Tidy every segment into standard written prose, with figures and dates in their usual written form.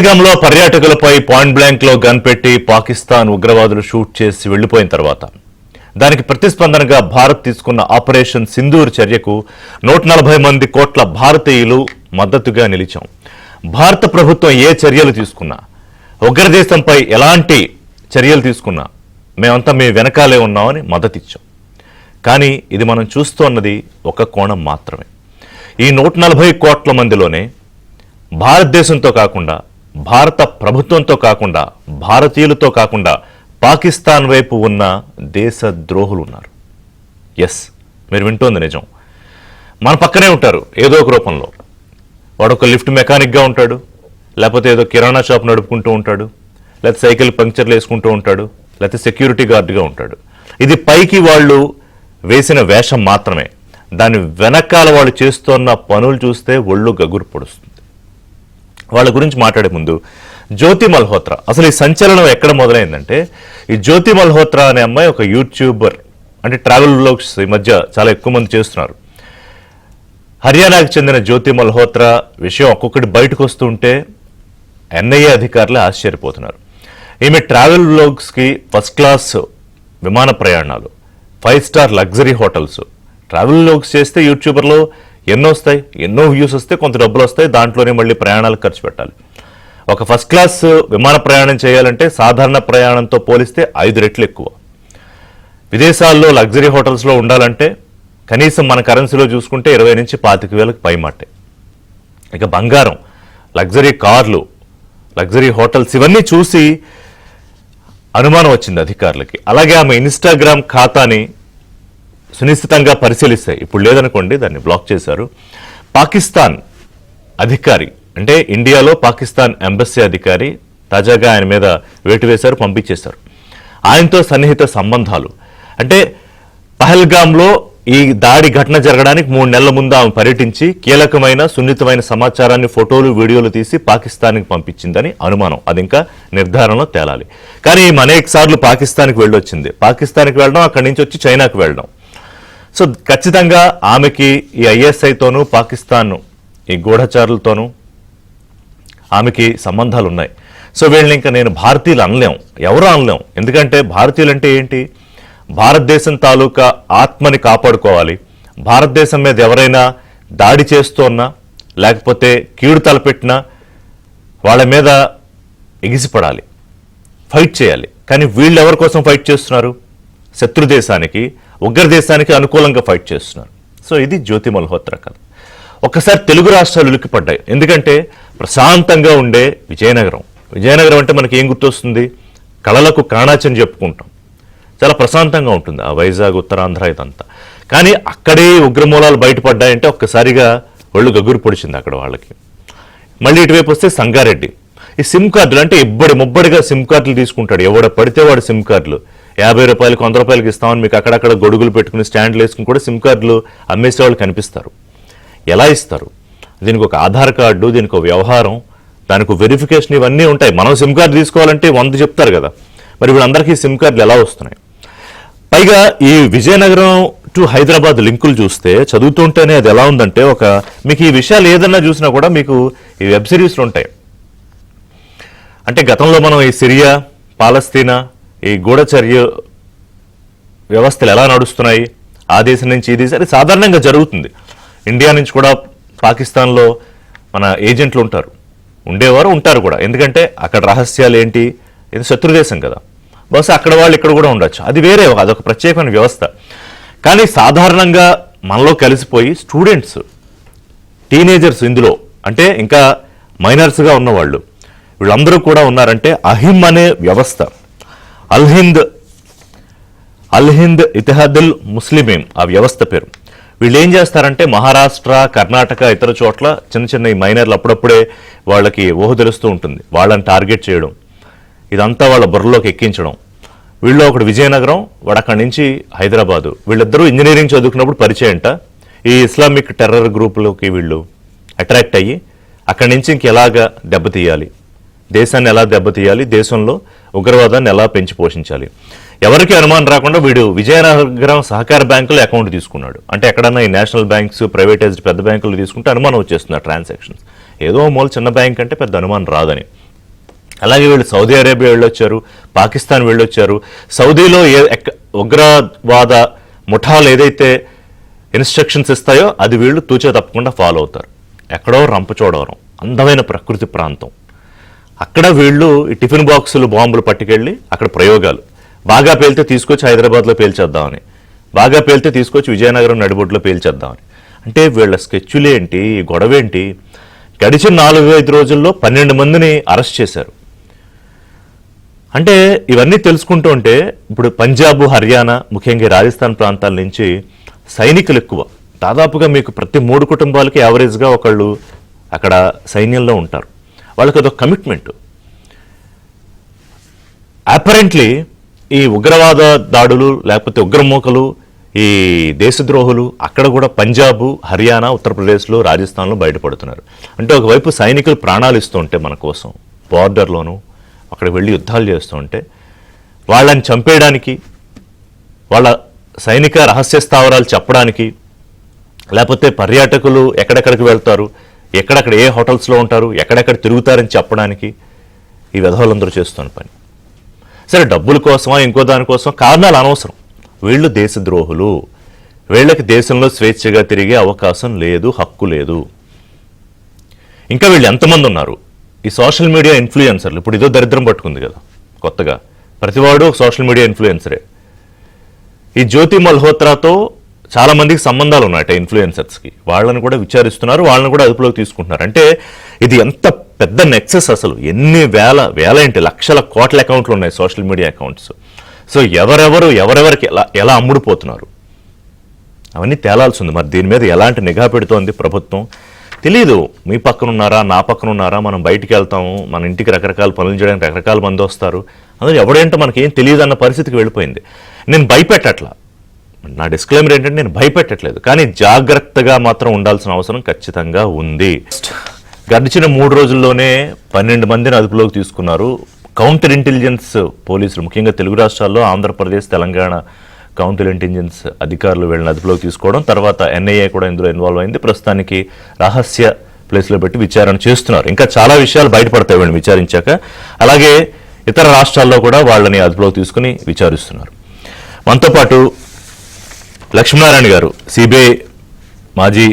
పహల్గాంలో పర్యాటకులపై point blank లో gun పెట్టి పాకిస్తాన్ ఉగ్రవాదులు షూట్ చేసి వెళ్లిపోయిన తర్వాత దానికి ప్రతిస్పందనగా భారత్ తీసుకున్న ఆపరేషన్ సింధూర్ చర్యకు 140 మంది కోట్ల భారతీయులు మద్దతుగా నిలిచాం. భారత ప్రభుత్వం ఏ చర్యలు తీసుకున్నా, ఉగ్రదేశంపై ఎలాంటి చర్యలు తీసుకున్నా మేమంతా మీ వెనకాలే ఉన్నామని మద్దతిచ్చాం. కానీ ఇది మనం చూస్తున్నది ఒక కోణం మాత్రమే. ఈ 140 కోట్ల మందిలోనే భారతదేశంతో కాకుండా, భారత ప్రభుత్వంతో కాకుండా, భారతీయులతో కాకుండా పాకిస్తాన్ వైపు ఉన్న దేశ ద్రోహులు ఉన్నారు. ఎస్, మీరు వింటోంది నిజం. మన పక్కనే ఉంటారు ఏదో ఒక రూపంలో. వాడు ఒక లిఫ్ట్ మెకానిక్గా ఉంటాడు, లేకపోతే ఏదో కిరాణా షాప్ నడుపుకుంటూ ఉంటాడు, లేకపోతే సైకిల్ పంక్చర్లు వేసుకుంటూ ఉంటాడు, లేకపోతే సెక్యూరిటీ గార్డుగా ఉంటాడు. ఇది పైకి వాళ్ళు వేసిన వేషం మాత్రమే. దాని వెనకాల వాళ్ళు చేస్తున్న పనులు చూస్తే ఒళ్ళు గగురు పొడుస్తుంది. వాళ్ళ గురించి మాట్లాడే ముందు జ్యోతి మల్హోత్రా, అసలు ఈ సంచలనం ఎక్కడ మొదలైందంటే, ఈ జ్యోతి మల్హోత్రా అనే అమ్మాయి ఒక యూట్యూబర్, అంటే ట్రావెల్ వ్లాగ్స్ ఈ మధ్య చాలా ఎక్కువ మంది చేస్తున్నారు. హర్యానాకు చెందిన జ్యోతి మల్హోత్రా విషయం ఒక్కొక్కటి బయటకు వస్తుంటే ఎన్ఐఏ అధికారులు ఆశ్చర్యపోతున్నారు. ఈమె ట్రావెల్ వ్లాగ్స్కి ఫస్ట్ క్లాస్ విమాన ప్రయాణాలు, 5 star luxury hotels, travel vlogs చేస్తే యూట్యూబర్లో ఎన్నో వస్తాయి, ఎన్నో వ్యూస్ వస్తాయి, కొంత డబ్బులు వస్తాయి, దాంట్లోనే మళ్ళీ ప్రయాణాలకు ఖర్చు పెట్టాలి. ఒక ఫస్ట్ క్లాస్ విమాన ప్రయాణం చేయాలంటే సాధారణ ప్రయాణంతో పోలిస్తే 5 రెట్లు ఎక్కువ. విదేశాల్లో లగ్జరీ హోటల్స్లో ఉండాలంటే కనీసం మన కరెన్సీలో చూసుకుంటే 20 నుంచి 25,000 పైమాటే. ఇక బంగారం, లగ్జరీ కార్లు, లగ్జరీ హోటల్స్, ఇవన్నీ చూసి అనుమానం వచ్చింది అధికారులకి. అలాగే ఆమె ఇన్స్టాగ్రామ్ ఖాతాని సునిశ్చితంగా పరిశీలిస్తాయి. ఇప్పుడు లేదనుకోండి, దాన్ని బ్లాక్ చేశారు. పాకిస్తాన్ అధికారి, అంటే ఇండియాలో పాకిస్తాన్ ఎంబసీ అధికారి తాజాగా ఆయన మీద వేటు వేశారు, పంపించేశారు. ఆయనతో సన్నిహిత సంబంధాలు, అంటే పహల్గాంలో ఈ దాడి ఘటన జరగడానికి 3 నెలల ముందు ఆమె పర్యటించి కీలకమైన సున్నితమైన సమాచారాన్ని ఫోటోలు, వీడియోలు తీసి పాకిస్తాన్కి పంపించిందని అనుమానం. అది ఇంకా నిర్ధారణలో తేలాలి. కానీ ఈమె అనేక సార్లు పాకిస్తాన్కి వెళ్ళొచ్చింది. పాకిస్తాన్కి వెళ్ళడం, అక్కడి నుంచి వచ్చి చైనాకు వెళ్ళడం. సో ఖచ్చితంగా ఆమెకి ఈ ఐఎస్ఐతోనూ, పాకిస్తాన్ ఈ గూఢచారులతోనూ ఆమెకి సంబంధాలు ఉన్నాయి. సో వీళ్ళని ఇంకా నేను భారతీయులు అనలేం, ఎవరూ అనలేం. ఎందుకంటే భారతీయులు అంటే ఏంటి? భారతదేశం తాలూకా ఆత్మని కాపాడుకోవాలి. భారతదేశం మీద ఎవరైనా దాడి చేస్తున్నా, లేకపోతే కీడు తలపెట్టినా వాళ్ళ మీద ఎగిసిపడాలి, ఫైట్ చేయాలి. కానీ వీళ్ళు ఎవరి కోసం ఫైట్ చేస్తున్నారు? శత్రు దేశానికి, ఉగ్రదేశానికి అనుకూలంగా ఫైట్ చేస్తున్నారు. సో ఇది జ్యోతి మల్హోత్రా కథ. ఒక్కసారి తెలుగు రాష్ట్రాలు ఉలిక్కిపడ్డాయి. ఎందుకంటే ప్రశాంతంగా ఉండే విజయనగరం. విజయనగరం అంటే మనకి ఏం గుర్తొస్తుంది? కళలకు కాణాచని చెప్పుకుంటాం. చాలా ప్రశాంతంగా ఉంటుంది ఆ వైజాగ్, ఉత్తరాంధ్ర ఇదంతా. కానీ అక్కడే ఉగ్రమూలాలు బయటపడ్డాయంటే ఒక్కసారిగా ఒళ్ళు గగురు పొడిచింది అక్కడ వాళ్ళకి. మళ్ళీ ఇటువైపు వస్తే సంగారెడ్డి. ఈ సిమ్ కార్డులు అంటే ముబ్బడిగా సిమ్ కార్డులు తీసుకుంటాడు. ఎవడ పడితే వాడు సిమ్ కార్డులు 50 రూపాయలకి, 100 రూపాయలకి ఇస్తామని మీకు అక్కడక్కడ గొడుగులు పెట్టుకుని స్టాండ్లు వేసుకుని కూడా సిమ్ కార్డులు అమ్మేసేవాళ్ళు కనిపిస్తారు. ఎలా ఇస్తారు? దీనికి ఒక ఆధార్ కార్డు, దీనికి ఒక వ్యవహారం, దానికి వెరిఫికేషన్, ఇవన్నీ ఉంటాయి. మనం సిమ్ కార్డు తీసుకోవాలంటే 100 చెప్తారు కదా. మరి వీళ్ళందరికీ సిమ్ కార్డులు ఎలా వస్తున్నాయి? పైగా ఈ విజయనగరం టు హైదరాబాద్ లింకులు చూస్తే, చదువుతుంటేనే అది ఎలా ఉందంటే, మీకు ఈ విషయాలు ఏదన్నా చూసినా కూడా మీకు ఈ వెబ్ సిరీస్లు ఉంటాయి. అంటే గతంలో మనం ఈ సిరియా, పాలస్తీనా, ఈ గూఢచర్య వ్యవస్థలు ఎలా నడుస్తున్నాయి, ఆ దేశం నుంచి ఈ దేశం, అది సాధారణంగా జరుగుతుంది. ఇండియా నుంచి కూడా పాకిస్తాన్లో మన ఏజెంట్లు ఉంటారు కూడా. ఎందుకంటే అక్కడ రహస్యాలు ఏంటి, ఇది శత్రుదేశం కదా, బహుశా అక్కడ వాళ్ళు ఇక్కడ కూడా ఉండొచ్చు. అది వేరే, అదొక ప్రత్యేకమైన వ్యవస్థ. కానీ సాధారణంగా మనలో కలిసిపోయి స్టూడెంట్స్, టీనేజర్స్, ఇందులో అంటే ఇంకా మైనర్స్గా ఉన్నవాళ్ళు, వీళ్ళందరూ కూడా ఉన్నారంటే అహిమ్ అనే వ్యవస్థ, అల్హింద్ ఇతిహాదుల్ ముస్లిమీన్, ఆ వ్యవస్థ పేరు. వీళ్ళు ఏం చేస్తారంటే మహారాష్ట్ర, కర్ణాటక, ఇతర చోట్ల చిన్న ఈ మైనర్లు అప్పుడప్పుడే వాళ్ళకి ఊహ తెలుస్తూ ఉంటుంది, వాళ్ళని టార్గెట్ చేయడం, ఇదంతా వాళ్ళ బుర్రలోకి ఎక్కించడం. వీళ్ళు ఒకటి విజయనగరం, వాడు అక్కడి నుంచి హైదరాబాదు. వీళ్ళిద్దరూ ఇంజనీరింగ్ చదువుకున్నప్పుడు పరిచయంట. ఈ ఇస్లామిక్ టెర్రర్ గ్రూపులోకి వీళ్ళు అట్రాక్ట్ అయ్యి అక్కడి నుంచి ఇంకెలాగా దెబ్బతీయాలి, దేశాన్ని ఎలా దెబ్బతీయాలి, దేశంలో ఉగ్రవాదాన్ని ఎలా పెంచి పోషించాలి. ఎవరికి అనుమానం రాకుండా వీడు విజయనగరం సహకార బ్యాంకులో అకౌంట్ తీసుకున్నాడు. అంటే ఎక్కడన్నా ఈ నేషనల్ బ్యాంక్స్, ప్రైవేటైజ్డ్ పెద్ద బ్యాంకులు తీసుకుంటే అనుమానం వచ్చేస్తుంది ఆ ట్రాన్సాక్షన్స్. ఏదో మూల చిన్న బ్యాంక్ అంటే పెద్ద అనుమానం రాదని. అలాగే వీళ్ళు సౌదీ అరేబియా వెళ్ళొచ్చారు, పాకిస్తాన్ వెళ్ళొచ్చారు. సౌదీలో ఉగ్రవాద ముఠాలు ఏదైతే ఇన్స్ట్రక్షన్స్ ఇస్తాయో అది వీళ్ళు తూచా తప్పకుండా ఫాలో అవుతారు. ఎక్కడో రంపచోడవరం అందమైన ప్రకృతి ప్రాంతం, అక్కడ వీళ్ళు ఈ టిఫిన్ బాక్సులు బాంబులు పట్టుకెళ్ళి అక్కడ ప్రయోగాలు, బాగా పేలితే తీసుకొచ్చి హైదరాబాద్లో పేల్చేద్దామని, బాగా పేలితే తీసుకొచ్చి విజయనగరం నడిబొడ్లో పేల్చేద్దామని. అంటే వీళ్ళ స్కెచ్చులేంటి, గొడవేంటి? గడిచిన 4-5 రోజుల్లో 12 మందిని అరెస్ట్ చేశారు. అంటే ఇవన్నీ తెలుసుకుంటూ ఉంటే ఇప్పుడు పంజాబ్, హర్యానా, ముఖ్యంగా రాజస్థాన్ ప్రాంతాల నుంచి సైనికులు ఎక్కువ. దాదాపుగా మీకు ప్రతి 3 కుటుంబాలకి యావరేజ్గా ఒకళ్ళు అక్కడ సైన్యంలో ఉంటారు. వాళ్ళకి అదొక కమిట్మెంట్. అపరెంట్లీ ఈ ఉగ్రవాద దాడులు లేకపోతే ఉగ్రమూకలు, ఈ దేశద్రోహులు అక్కడ కూడా పంజాబ్, హర్యానా, ఉత్తరప్రదేశ్లో, రాజస్థాన్లో బయటపడుతున్నారు. అంటే ఒకవైపు సైనికులు ప్రాణాలు ఇస్తూ ఉంటే మన కోసం బార్డర్లోనూ అక్కడికి వెళ్ళి యుద్ధాలు చేస్తూ ఉంటే వాళ్ళని చంపేయడానికి, వాళ్ళ సైనిక రహస్య స్థావరాలు చెప్పడానికి, లేకపోతే పర్యాటకులు ఎక్కడెక్కడికి వెళ్తారు, ఎక్కడెక్కడ ఏ హోటల్స్లో ఉంటారు, ఎక్కడెక్కడ తిరుగుతారని చెప్పడానికి ఈ విధవులందరూ చేస్తున్న పని. సరే డబ్బుల కోసమా ఇంకో దానికోసం కారణాలు అనవసరం. వీళ్ళు దేశద్రోహులు, వీళ్ళకి దేశంలో స్వేచ్ఛగా తిరిగే అవకాశం లేదు, హక్కు లేదు. ఇంకా వీళ్ళు ఎంతమంది ఉన్నారు? ఈ సోషల్ మీడియా ఇన్ఫ్లుయెన్సర్లు. ఇప్పుడు ఇదో దరిద్రం పట్టుకుంది కదా కొత్తగా, ప్రతివాడు ఒక సోషల్ మీడియా ఇన్ఫ్లుయెన్సరే. ఈ జ్యోతి మల్హోత్రాతో చాలా మందికి సంబంధాలు ఉన్నాయట ఇన్ఫ్లుయెన్సర్స్కి. వాళ్ళని కూడా విచారిస్తున్నారు, వాళ్ళని కూడా అదుపులోకి తీసుకుంటున్నారు. అంటే ఇది ఎంత పెద్ద నెక్సెస్ అసలు. ఎన్ని వేల ఏంటి లక్షల కోట్ల అకౌంట్లు ఉన్నాయి సోషల్ మీడియా అకౌంట్స్. సో ఎవరెవరికి ఎలా అమ్ముడుపోతున్నారు అవన్నీ తేలాల్సి ఉంది. మరి దీని మీద ఎలాంటి నిఘా పెడుతోంది ప్రభుత్వం తెలీదు. మీ పక్కన ఉన్నారా, నా పక్కన ఉన్నారా, మనం బయటికి వెళ్తాము, మన ఇంటికి రకరకాల పనులు చేయడానికి రకరకాల మంది వస్తారు, అందులో ఎవడేంటో మనకేం తెలియదు అన్న పరిస్థితికి వెళ్ళిపోయింది. నేను భయపెట్టట్లా, నా డిస్క్లైమర్ ఏంటంటే నేను భయపెట్టట్లేదు, కానీ జాగ్రత్తగా మాత్రం ఉండాల్సిన అవసరం ఖచ్చితంగా ఉంది. గడిచిన 3 రోజుల్లోనే 12 మందిని అదుపులోకి తీసుకున్నారు. కౌంటర్ ఇంటెలిజెన్స్ పోలీసులు, ముఖ్యంగా తెలుగు రాష్ట్రాల్లో ఆంధ్రప్రదేశ్, తెలంగాణ కౌంటర్ ఇంటెలిజెన్స్ అధికారులు వీళ్ళని అదుపులోకి తీసుకోవడం, తర్వాత ఎన్ఐఏ కూడా ఇందులో ఇన్వాల్వ్ అయింది. ప్రస్తుతానికి రహస్య ప్లేస్లో పెట్టి విచారణ చేస్తున్నారు. ఇంకా చాలా విషయాలు బయటపడతాయి వీళ్ళని విచారించాక. అలాగే ఇతర రాష్ట్రాల్లో కూడా వాళ్ళని అదుపులోకి తీసుకుని విచారిస్తున్నారు. మనతో పాటు లక్ష్మీనారాయణ గారు, సిబిఐ మాజీ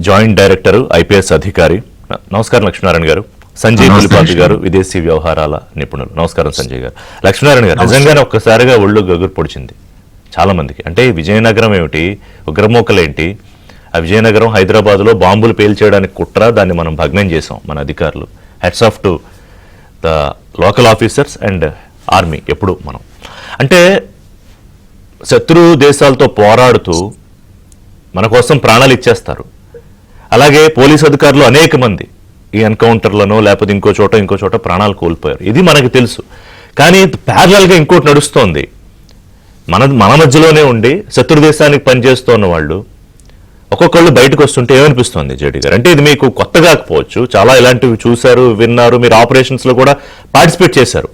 జాయింట్ డైరెక్టర్, ఐపీఎస్ అధికారి. నమస్కారం లక్ష్మీనారాయణ గారు. సంజయ్ పులిపాటి గారు, విదేశీ వ్యవహారాల నిపుణులు. నమస్కారం సంజయ్ గారు. లక్ష్మీనారాయణ గారు, నిజంగానే ఒక్కసారిగా ఒళ్ళు గగురు పొడిచింది చాలా మందికి. అంటే విజయనగరం ఏమిటి, ఉగ్రమూకలేంటి, ఆ విజయనగరం హైదరాబాద్లో బాంబులు పేల్చేయడానికి కుట్ర, దాన్ని మనం భగ్నం చేసాం మన అధికారులు. Heads off to the local officers and army. ఎప్పుడు మనం అంటే శత్రు దేశాలతో పోరాడుతూ మన కోసం ప్రాణాలు ఇచ్చేస్తారు. అలాగే పోలీసు అధికారులు అనేక మంది ఈ ఎన్కౌంటర్లను లేకపోతే ఇంకో చోట ప్రాణాలు కోల్పోయారు. ఇది మనకు తెలుసు. కానీ ప్యారలల్గా ఇంకోటి నడుస్తోంది. మన మధ్యలోనే ఉండి శత్రు దేశానికి పనిచేస్తున్న వాళ్ళు ఒక్కొక్కళ్ళు బయటకు వస్తుంటే ఏమనిపిస్తుంది జేడీ గారు? అంటే ఇది మీకు కొత్త కాకపోవచ్చు, చాలా ఇలాంటివి చూశారు, విన్నారు, మీరు ఆపరేషన్స్లో కూడా పార్టిసిపేట్ చేశారు.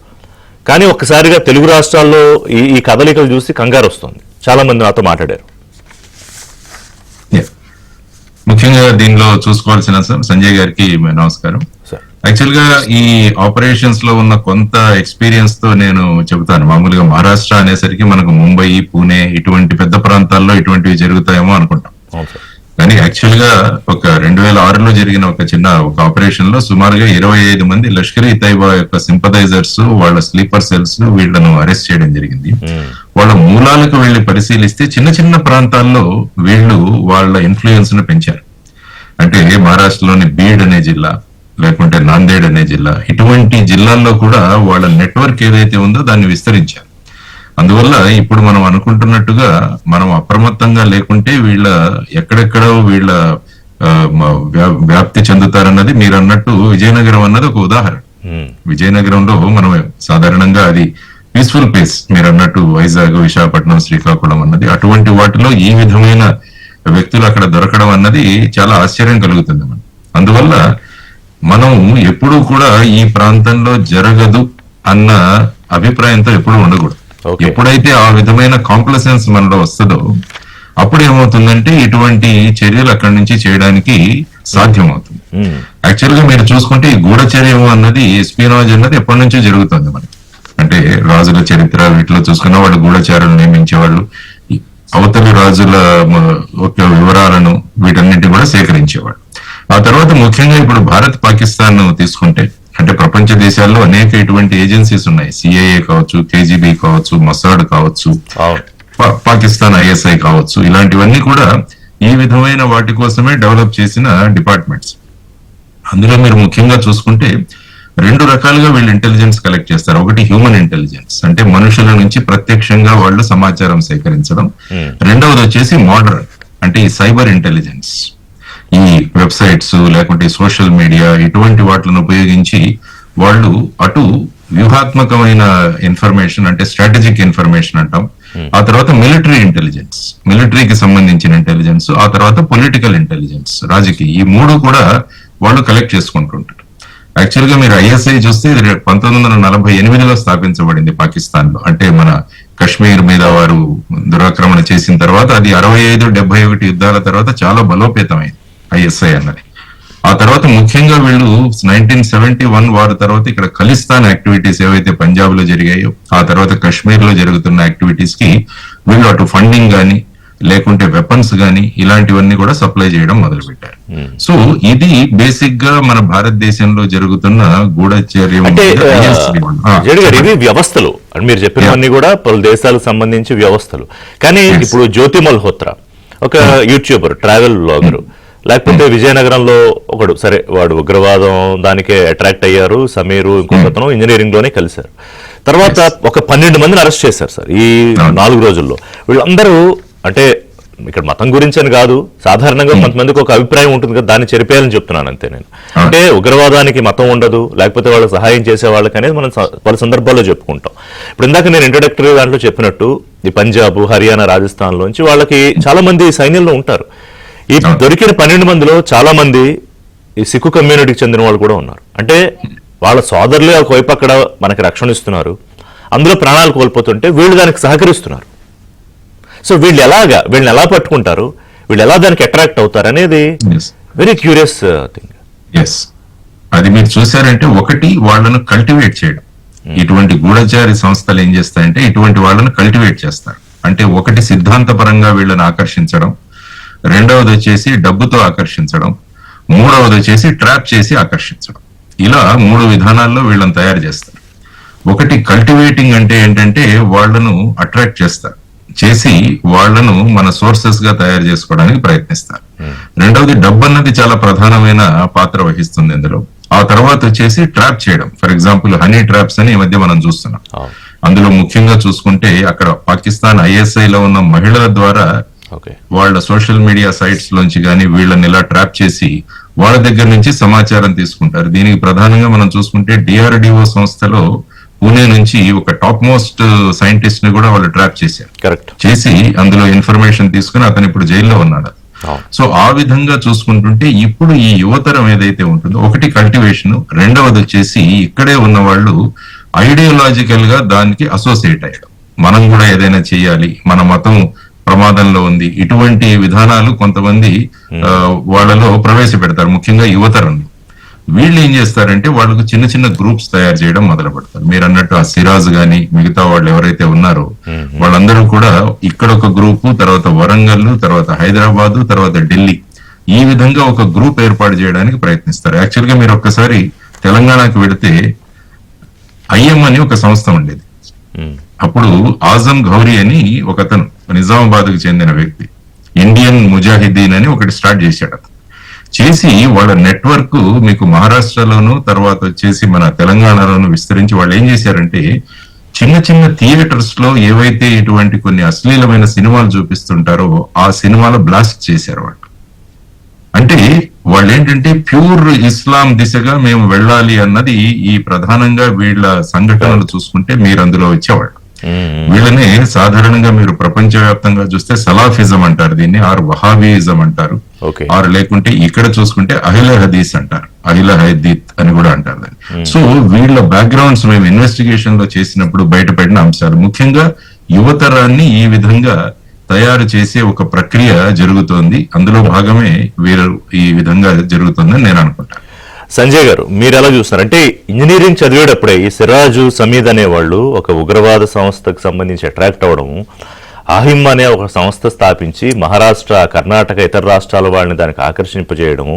కానీ ఒక్కసారిగా తెలుగు రాష్ట్రాల్లో ఈ కదలికలు చూసి కంగారు వస్తుంది. చాలా మంది నాతో మాట్లాడారు. ముఖ్యంగా దీనిలో చూసుకోవాల్సిన సంజయ్ గారికి నమస్కారం. యాక్చువల్ గా ఈ ఆపరేషన్స్ లో ఉన్న కొంత ఎక్స్పీరియన్స్ తో నేను చెబుతాను. మామూలుగా మహారాష్ట్ర అనేసరికి మనకు ముంబై, పూణే ఇటువంటి పెద్ద ప్రాంతాల్లో ఇటువంటివి జరుగుతాయేమో అనుకుంటాం. కానీ యాక్చువల్ గా ఒక 2006లో జరిగిన ఒక ఆపరేషన్ లో సుమారుగా 25 మంది లష్కర్ ఇ తైబా యొక్క సింపథైజర్స్, వాళ్ళ స్లీపర్ సెల్స్ వీళ్లను అరెస్ట్ చేయడం జరిగింది. వాళ్ళ మూలాలకు వెళ్లి పరిశీలిస్తే చిన్న చిన్న ప్రాంతాల్లో వీళ్ళు వాళ్ళ ఇన్ఫ్లుయెన్స్ ను పెంచారు. అంటే మహారాష్ట్రలోని బీడ్ అనే జిల్లా, లేకుంటే నాందేడ్ అనే జిల్లా, ఇటువంటి జిల్లాల్లో కూడా వాళ్ళ నెట్వర్క్ ఏదైతే ఉందో దాన్ని విస్తరించారు. అందువల్ల ఇప్పుడు మనం అనుకుంటున్నట్టుగా మనం అప్రమత్తంగా లేకుంటే ఎక్కడెక్కడో వీళ్ళ వ్యాప్తి చెందుతారన్నది మీరు అన్నట్టు విజయనగరం అన్నది ఒక ఉదాహరణ. విజయనగరంలో మనం సాధారణంగా అది పీస్ఫుల్ ప్లేస్, మీరు అన్నట్టు వైజాగ్, విశాఖపట్నం, శ్రీకాకుళం అన్నది అటువంటి వాటిలో ఈ విధమైన వ్యక్తులు అక్కడ దొరకడం అన్నది చాలా ఆశ్చర్యం కలుగుతుంది మనం. అందువల్ల మనం ఎప్పుడూ కూడా ఈ ప్రాంతంలో జరగదు అన్న అభిప్రాయంతో ఎప్పుడూ ఉండకూడదు. ఎప్పుడైతే ఆ విధమైన కాంప్లసెన్స్ మనలో వస్తుందో అప్పుడు ఏమవుతుందంటే ఇటువంటి చర్యలు అక్కడి నుంచి చేయడానికి సాధ్యం అవుతుంది. యాక్చువల్ గా మీరు చూసుకుంటే ఈ గూఢచర్యం అన్నది ఎస్పినాజ్ అన్నది ఎప్పటి నుంచో జరుగుతుంది మనకి. అంటే రాజుల చరిత్ర వీటిలో చూసుకున్న వాళ్ళు గూఢచారులు నియమించేవాళ్ళు, అవతలి రాజుల ఒక వివరాలను వీటన్నింటినీ కూడా సేకరించేవాళ్ళు. ఆ తర్వాత ముఖ్యంగా ఇప్పుడు భారత్ పాకిస్తాన్ తీసుకుంటే, అంటే ప్రపంచ దేశాల్లో అనేక ఇటువంటి ఏజెన్సీస్ ఉన్నాయి. సిఐఏ కావచ్చు, కేజీబీ కావచ్చు, మొసాడ్ కావచ్చు, పాకిస్తాన్ ఐఎస్ఐ కావచ్చు, ఇలాంటివన్నీ కూడా ఈ విధమైన వాటి కోసమే డెవలప్ చేసిన డిపార్ట్మెంట్స్. అందులో మీరు ముఖ్యంగా చూసుకుంటే 2 రకాలుగా వీళ్ళు ఇంటెలిజెన్స్ కలెక్ట్ చేస్తారు. ఒకటి హ్యూమన్ ఇంటెలిజెన్స్, అంటే మనుషుల నుంచి ప్రత్యక్షంగా వాళ్ళు సమాచారం సేకరించడం. రెండవది వచ్చేసి మోడర్న్, అంటే ఈ సైబర్ ఇంటెలిజెన్స్, ఈ వెబ్సైట్స్ లేకుంటే సోషల్ మీడియా ఇటువంటి వాటిని ఉపయోగించి వాళ్ళు అటు వ్యూహాత్మకమైన ఇన్ఫర్మేషన్, అంటే స్ట్రాటజిక్ ఇన్ఫర్మేషన్ అంటాం, ఆ తర్వాత మిలిటరీ ఇంటెలిజెన్స్, మిలిటరీకి సంబంధించిన ఇంటెలిజెన్స్, ఆ తర్వాత పొలిటికల్ ఇంటెలిజెన్స్, రాజకీయ, ఈ 3 కూడా వాళ్ళు కలెక్ట్ చేసుకుంటుంటారు. యాక్చువల్ గా మీరు ఐఎస్ఐ చూస్తే 1948లో స్థాపించబడింది పాకిస్తాన్ లో. అంటే మన కశ్మీర్ మీద వారు దురాక్రమణ చేసిన తర్వాత అది 65-71 యుద్ధాల తర్వాత చాలా బలోపేతమైంది ఐఎస్ఐ అన్నది. ఆ తర్వాత ముఖ్యంగా వీళ్ళు 1971 వారి తర్వాత ఇక్కడ ఖలిస్తాన్ యాక్టివిటీస్ ఏవైతే పంజాబ్ లో జరిగాయో, ఆ తర్వాత కశ్మీర్ లో జరుగుతున్న యాక్టివిటీస్ కి వీళ్ళు అటు ఫండింగ్ గానీ లేకుంటే వెపన్స్ గానీ ఇలాంటివన్నీ కూడా సప్లై చేయడం మొదలు పెట్టారు. సో ఇది బేసిక్ గా మన భారతదేశంలో జరుగుతున్న గూఢచర్యం. ఇవి వ్యవస్థలు మీరు చెప్పినవన్నీ కూడా పలు దేశాలకు సంబంధించి వ్యవస్థలు. కానీ ఇప్పుడు జ్యోతి మల్హోత్రా ఒక యూట్యూబర్, ట్రావెల్ బ్లాగర్, లేకపోతే విజయనగరంలో ఒకడు, సరే వాడు ఉగ్రవాదం దానికే అట్రాక్ట్ అయ్యారు, సమీరు ఇంకొకతను ఇంజనీరింగ్ లోనే కలిశారు. తర్వాత ఒక 12 మందిని అరెస్ట్ చేశారు సార్ ఈ 4 రోజుల్లో. వీళ్ళందరూ అంటే ఇక్కడ మతం గురించి అని కాదు, సాధారణంగా కొంతమందికి ఒక అభిప్రాయం ఉంటుంది కదా, దాన్ని చెరిపేయాలని చెప్తున్నాను అంతే నేను. అంటే ఉగ్రవాదానికి మతం ఉండదు, లేకపోతే వాళ్ళకి సహాయం చేసే వాళ్ళకి అనేది మనం పలు సందర్భాల్లో చెప్పుకుంటాం. ఇప్పుడు ఇందాక నేను ఇంట్రడక్టరీ దాంట్లో చెప్పినట్టు ఈ పంజాబ్, హర్యానా, రాజస్థాన్ లోంచి వాళ్ళకి చాలా మంది సైన్యంలో ఉంటారు. ఈ దొరికిన 12 మందిలో చాలా మంది ఈ సిక్కు కమ్యూనిటీకి చెందిన వాళ్ళు కూడా ఉన్నారు. అంటే వాళ్ళ సోదరులే ఒకవైపు అక్కడ మనకి రక్షణ ఇస్తున్నారు, అందులో ప్రాణాలు కోల్పోతుంటే వీళ్ళు దానికి సహకరిస్తున్నారు. సో వీళ్ళని ఎలా పట్టుకుంటారు, వీళ్ళు ఎలా దానికి అట్రాక్ట్ అవుతారు అనేది వెరీ క్యూరియస్ థింగ్. అది మీరు చూసారంటే, ఒకటి వాళ్ళను కల్టివేట్ చేయడం. ఇటువంటి గూఢచారి సంస్థలు ఏం చేస్తాయంటే ఇటువంటి వాళ్ళను కల్టివేట్ చేస్తారు. అంటే ఒకటి సిద్ధాంతపరంగా వీళ్ళని ఆకర్షించడం, రెండవది వచ్చేసి డబ్బుతో ఆకర్షించడం, మూడవది వచ్చేసి ట్రాప్ చేసి ఆకర్షించడం. ఇలా 3 విధానాల్లో వీళ్ళని తయారు చేస్తారు. ఒకటి కల్టివేటింగ్ అంటే ఏంటంటే వాళ్ళను అట్రాక్ట్ చేస్తారు, చేసి వాళ్లను మన సోర్సెస్ గా తయారు చేసుకోవడానికి ప్రయత్నిస్తారు. రెండవది డబ్బు అన్నది చాలా ప్రధానమైన పాత్ర వహిస్తుంది ఇందులో. ఆ తర్వాత వచ్చేసి ట్రాప్ చేయడం. ఫర్ ఎగ్జాంపుల్ హనీ ట్రాప్స్ అని ఈ మధ్య మనం చూస్తున్నాం. అందులో ముఖ్యంగా చూసుకుంటే అక్కడ పాకిస్తాన్ ఐఎస్ఐ లో ఉన్న మహిళల ద్వారా వాళ్ళ సోషల్ మీడియా సైట్స్ లోంచి కానీ వీళ్ళని ఇలా ట్రాప్ చేసి వాళ్ళ దగ్గర నుంచి సమాచారం తీసుకుంటారు. దీనికి ప్రధానంగా మనం చూసుకుంటే డిఆర్డిఓ సంస్థలో పూణే నుంచి ఒక టాప్ మోస్ట్ సైంటిస్ట్ ని కూడా వాళ్ళు ట్రాప్ చేశారు. చేసి అందులో ఇన్ఫర్మేషన్ తీసుకుని అతను ఇప్పుడు జైల్లో ఉన్నాడు. సో ఆ విధంగా చూసుకుంటుంటే ఇప్పుడు ఈ యువతరం ఏదైతే ఉంటుందో, ఒకటి కల్టివేషన్, రెండవది వచ్చేసి ఇక్కడే ఉన్న వాళ్ళు ఐడియాలజికల్ గా దానికి అసోసియేట్ అయ్యడం. మనం కూడా ఏదైనా చేయాలి, మన మతం ప్రమాదంలో ఉంది, ఇటువంటి విధానాలు కొంతమంది వాళ్ళలో ప్రవేశపెడతారు, ముఖ్యంగా యువతరం. వీళ్ళు ఏం చేస్తారంటే వాళ్ళకు చిన్న చిన్న గ్రూప్స్ తయారు చేయడం మొదలు పెడతారు. మీరు అన్నట్టు ఆ సిరాజ్ గాని మిగతా వాళ్ళు ఎవరైతే ఉన్నారో వాళ్ళందరూ కూడా ఇక్కడ ఒక గ్రూపు, తర్వాత వరంగల్, తర్వాత హైదరాబాద్, తర్వాత ఢిల్లీ, ఈ విధంగా ఒక గ్రూప్ ఏర్పాటు చేయడానికి ప్రయత్నిస్తారు. యాక్చువల్ గా మీరు ఒక్కసారి తెలంగాణకు వెళితే ఐఎం అని ఒక సంస్థ ఉండేది. అప్పుడు ఆజం గౌరీ అని ఒకతను నిజామాబాద్ కు చెందిన వ్యక్తి ఇండియన్ ముజాహిదీన్ అని ఒకటి స్టార్ట్ చేశాడు. చేసి వాళ్ళ నెట్వర్క్ మీకు మహారాష్ట్రలోను తర్వాత వచ్చేసి మన తెలంగాణలోను విస్తరించి వాళ్ళు ఏం చేశారంటే చిన్న చిన్న థియేటర్స్ లో ఏవైతే ఇటువంటి కొన్ని అశ్లీలమైన సినిమాలు చూపిస్తుంటారో ఆ సినిమాలు బ్లాస్ట్ చేశారు వాళ్ళు. అంటే వాళ్ళు ఏంటంటే ప్యూర్ ఇస్లాం దిశగా మేము వెళ్ళాలి అన్నది ఈ ప్రధానంగా వీళ్ళ సంఘటనలు చూసుకుంటే మీరు అందులో వచ్చేవాళ్ళు. వీళ్ళని సాధారణంగా మీరు ప్రపంచవ్యాప్తంగా చూస్తే సలాఫిజం అంటారు దీన్ని, ఆర్ వహాబీయిజం అంటారు, ఆర్ లేకుంటే ఇక్కడ చూసుకుంటే అహిల హదీస్ అంటారు, అహిల హదీత్ అని కూడా అంటారు దాన్ని. సో వీళ్ళ బ్యాక్గ్రౌండ్స్ మేము ఇన్వెస్టిగేషన్ లో చేసినప్పుడు బయటపడిన అంశాలు ముఖ్యంగా యువతరాన్ని ఈ విధంగా తయారు చేసే ఒక ప్రక్రియ జరుగుతోంది. అందులో భాగమే వీరు ఈ విధంగా జరుగుతుందని నేను అనుకుంటాను. సంజయ్ గారు, మీరు ఎలా చూస్తున్నారు? అంటే ఇంజనీరింగ్ చదివేటప్పుడే ఈ సిరాజు సమీద్ అనేవాళ్ళు ఒక ఉగ్రవాద సంస్థకు సంబంధించి అట్రాక్ట్ అవ్వడము, అహిమ్ అనే ఒక సంస్థ స్థాపించి మహారాష్ట్ర, కర్ణాటక, ఇతర రాష్ట్రాల వాళ్ళని దానికి ఆకర్షింపజేయడము,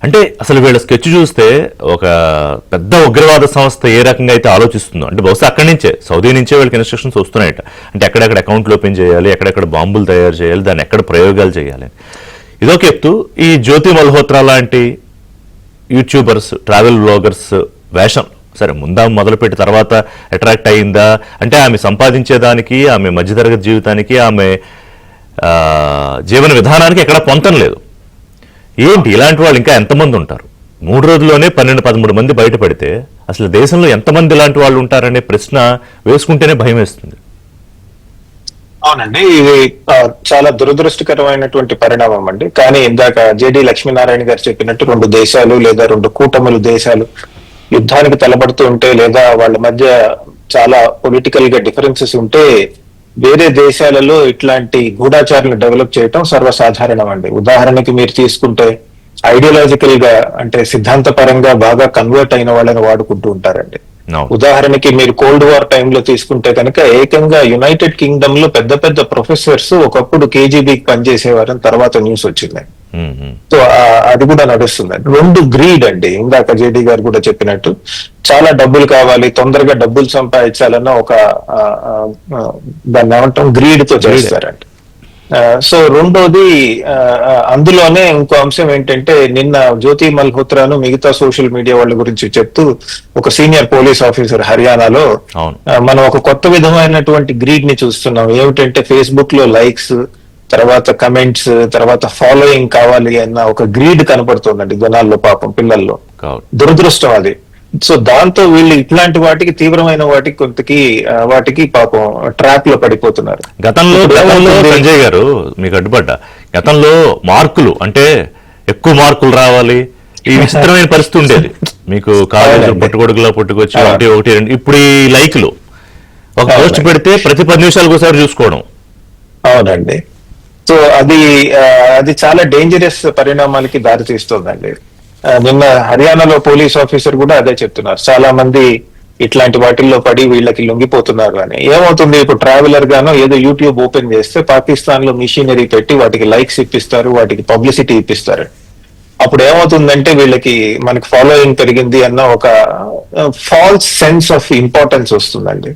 అంటే అసలు వీళ్ళ స్కెచ్ చూస్తే ఒక పెద్ద ఉగ్రవాద సంస్థ ఏ రకంగా అయితే ఆలోచిస్తుందో, అంటే బహుశా అక్కడి నుంచే సౌదీ నుంచే వీళ్ళకి ఇన్స్ట్రక్షన్స్ వస్తున్నాయట. అంటే ఎక్కడెక్కడ అకౌంట్లు ఓపెన్ చేయాలి, ఎక్కడెక్కడ బాంబులు తయారు చేయాలి, దాన్ని ఎక్కడ ప్రయోగాలు చేయాలి. ఇదొక ఎత్తు. ఈ జ్యోతి మల్హోత్రా లాంటి యూట్యూబర్స్, ట్రావెల్ బ్లాగర్స్ వేషం సరే ముందా మొదలుపెట్టి తర్వాత అట్రాక్ట్ అయిందా అంటే ఆమె సంపాదించేదానికి, ఆమె మధ్యతరగతి జీవితానికి, ఆమె జీవన విధానానికి ఎక్కడ పొంతం లేదు. ఏంటి ఇలాంటి వాళ్ళు ఇంకా ఎంతమంది ఉంటారు? 3 రోజుల్లోనే 12-13 మంది బయటపడితే అసలు దేశంలో ఎంతమంది ఇలాంటి వాళ్ళు ఉంటారనే ప్రశ్న వేసుకుంటేనే భయం వేస్తుంది. అవునండి, ఇది చాలా దురదృష్టకరమైనటువంటి పరిణామం అండి. కానీ ఇందాక జేడి లక్ష్మీనారాయణ గారు చెప్పినట్టు 2 దేశాలు లేదా 2 కూటములు దేశాలు యుద్ధానికి తలపడుతూ ఉంటే, లేదా వాళ్ళ మధ్య చాలా పొలిటికల్ గా డిఫరెన్సెస్ ఉంటే వేరే దేశాలలో ఇట్లాంటి గూఢాచారాలను డెవలప్ చేయటం సర్వసాధారణం అండి. ఉదాహరణకి మీరు తీసుకుంటే ఐడియాలజికల్ గా అంటే సిద్ధాంతపరంగా బాగా కన్వర్ట్ అయిన వాళ్ళని వాడుకుంటూ ఉంటారండి. ఉదాహరణకి మీరు కోల్డ్ వార్ టైంలో తీసుకుంటే కనుక ఏకంగా యునైటెడ్ కింగ్డమ్ లో పెద్ద పెద్ద ప్రొఫెసర్స్ ఒకప్పుడు కేజీబీకి పనిచేసేవారని తర్వాత న్యూస్ వచ్చింది. సో అది కూడా నడుస్తుందండి. 2 గ్రీడ్ అండి. ఇందాక జేడీ గారు కూడా చెప్పినట్టు చాలా డబ్బులు కావాలి, తొందరగా డబ్బులు సంపాదించాలన్న ఒక దాన్ని ఏమంటాం గ్రీడ్ తో చేస్తారండి. సో రెండోది అందులోనే ఇంకో అంశం ఏంటంటే, నిన్న జ్యోతి మల్హోత్రాను మిగతా సోషల్ మీడియా వాళ్ళ గురించి చెప్తూ ఒక సీనియర్ పోలీస్ ఆఫీసర్ హర్యానాలో మనం ఒక కొత్త విధమైనటువంటి గ్రీడ్ ని చూస్తున్నాం. ఏమిటంటే ఫేస్బుక్ లో లైక్స్, తర్వాత కమెంట్స్, తర్వాత ఫాలోయింగ్ కావాలి అన్న ఒక గ్రీడ్ కనపడుతుందండి జనాల్లో, పాపం పిల్లల్లో. దురదృష్టం అది. సో దాంతో వీళ్ళు ఇట్లాంటి వాటికి, తీవ్రమైన వాటికి పాపం ట్రాప్ లో పడిపోతున్నారు. గతంలో సంజయ్ గారు మీకు అడ్డుపడ్డా, గతంలో మార్కులు అంటే ఎక్కువ మార్కులు రావాలి, ఈ విచిత్రమైన పరిస్థితి ఉండేది. మీకు కాలేజీలో పుట్టుకొడుకులో పుట్టుకొచ్చి 1, 2. ఇప్పుడు ఈ లైక్లు ఒక పోస్ట్ పెడితే ప్రతి 10 నిమిషాలకు ఒకసారి చూసుకోవడం. అవునండి. సో అది చాలా డేంజరస్ పరిణామాలకి దారి తీస్తుందండి. నిన్న హర్యానాలో పోలీస్ ఆఫీసర్ కూడా అదే చెప్తున్నారు. చాలా మంది ఇట్లాంటి వాటిల్లో పడి వీళ్ళకి లొంగిపోతున్నారు అని. ఏమవుతుంది, ఇప్పుడు ట్రావెలర్ గానో ఏదో యూట్యూబ్ ఓపెన్ చేస్తే పాకిస్తాన్ లో మిషనరీ పెట్టి వాటికి లైక్స్ ఇప్పిస్తారు, వాటికి పబ్లిసిటీ ఇప్పిస్తారు. అప్పుడు ఏమవుతుందంటే వీళ్ళకి మనకి ఫాలోయింగ్ పెరిగింది అన్న ఒక ఫాల్స్ సెన్స్ ఆఫ్ ఇంపార్టెన్స్ వస్తుందండి.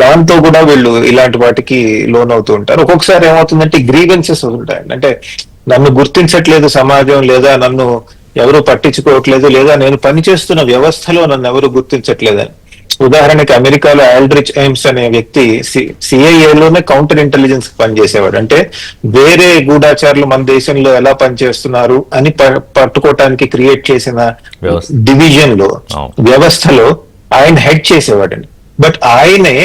దాంతో కూడా వీళ్ళు ఇలాంటి వాటికి లోన్ అవుతూ ఉంటారు. ఒక్కొక్కసారి ఏమవుతుందంటే గ్రీవెన్సెస్ ఉంటాయండి. అంటే నన్ను గుర్తించట్లేదు సమాజం, లేదా నన్ను ఎవరు పట్టించుకోవట్లేదు, లేదా నేను పనిచేస్తున్న వ్యవస్థలో నన్ను ఎవరు గుర్తించట్లేదని. ఉదాహరణకి అమెరికాలో ఆల్డ్రిచ్ ఎయిమ్స్ అనే వ్యక్తి సిఐఏలోనే కౌంటర్ ఇంటెలిజెన్స్ పనిచేసేవాడు. అంటే వేరే గూఢాచారులు మన దేశంలో ఎలా పనిచేస్తున్నారు అని పట్టుకోవటానికి క్రియేట్ చేసిన డివిజన్ లో, వ్యవస్థలో ఆయన హెడ్ చేసేవాడండి. బట్ ఆయనే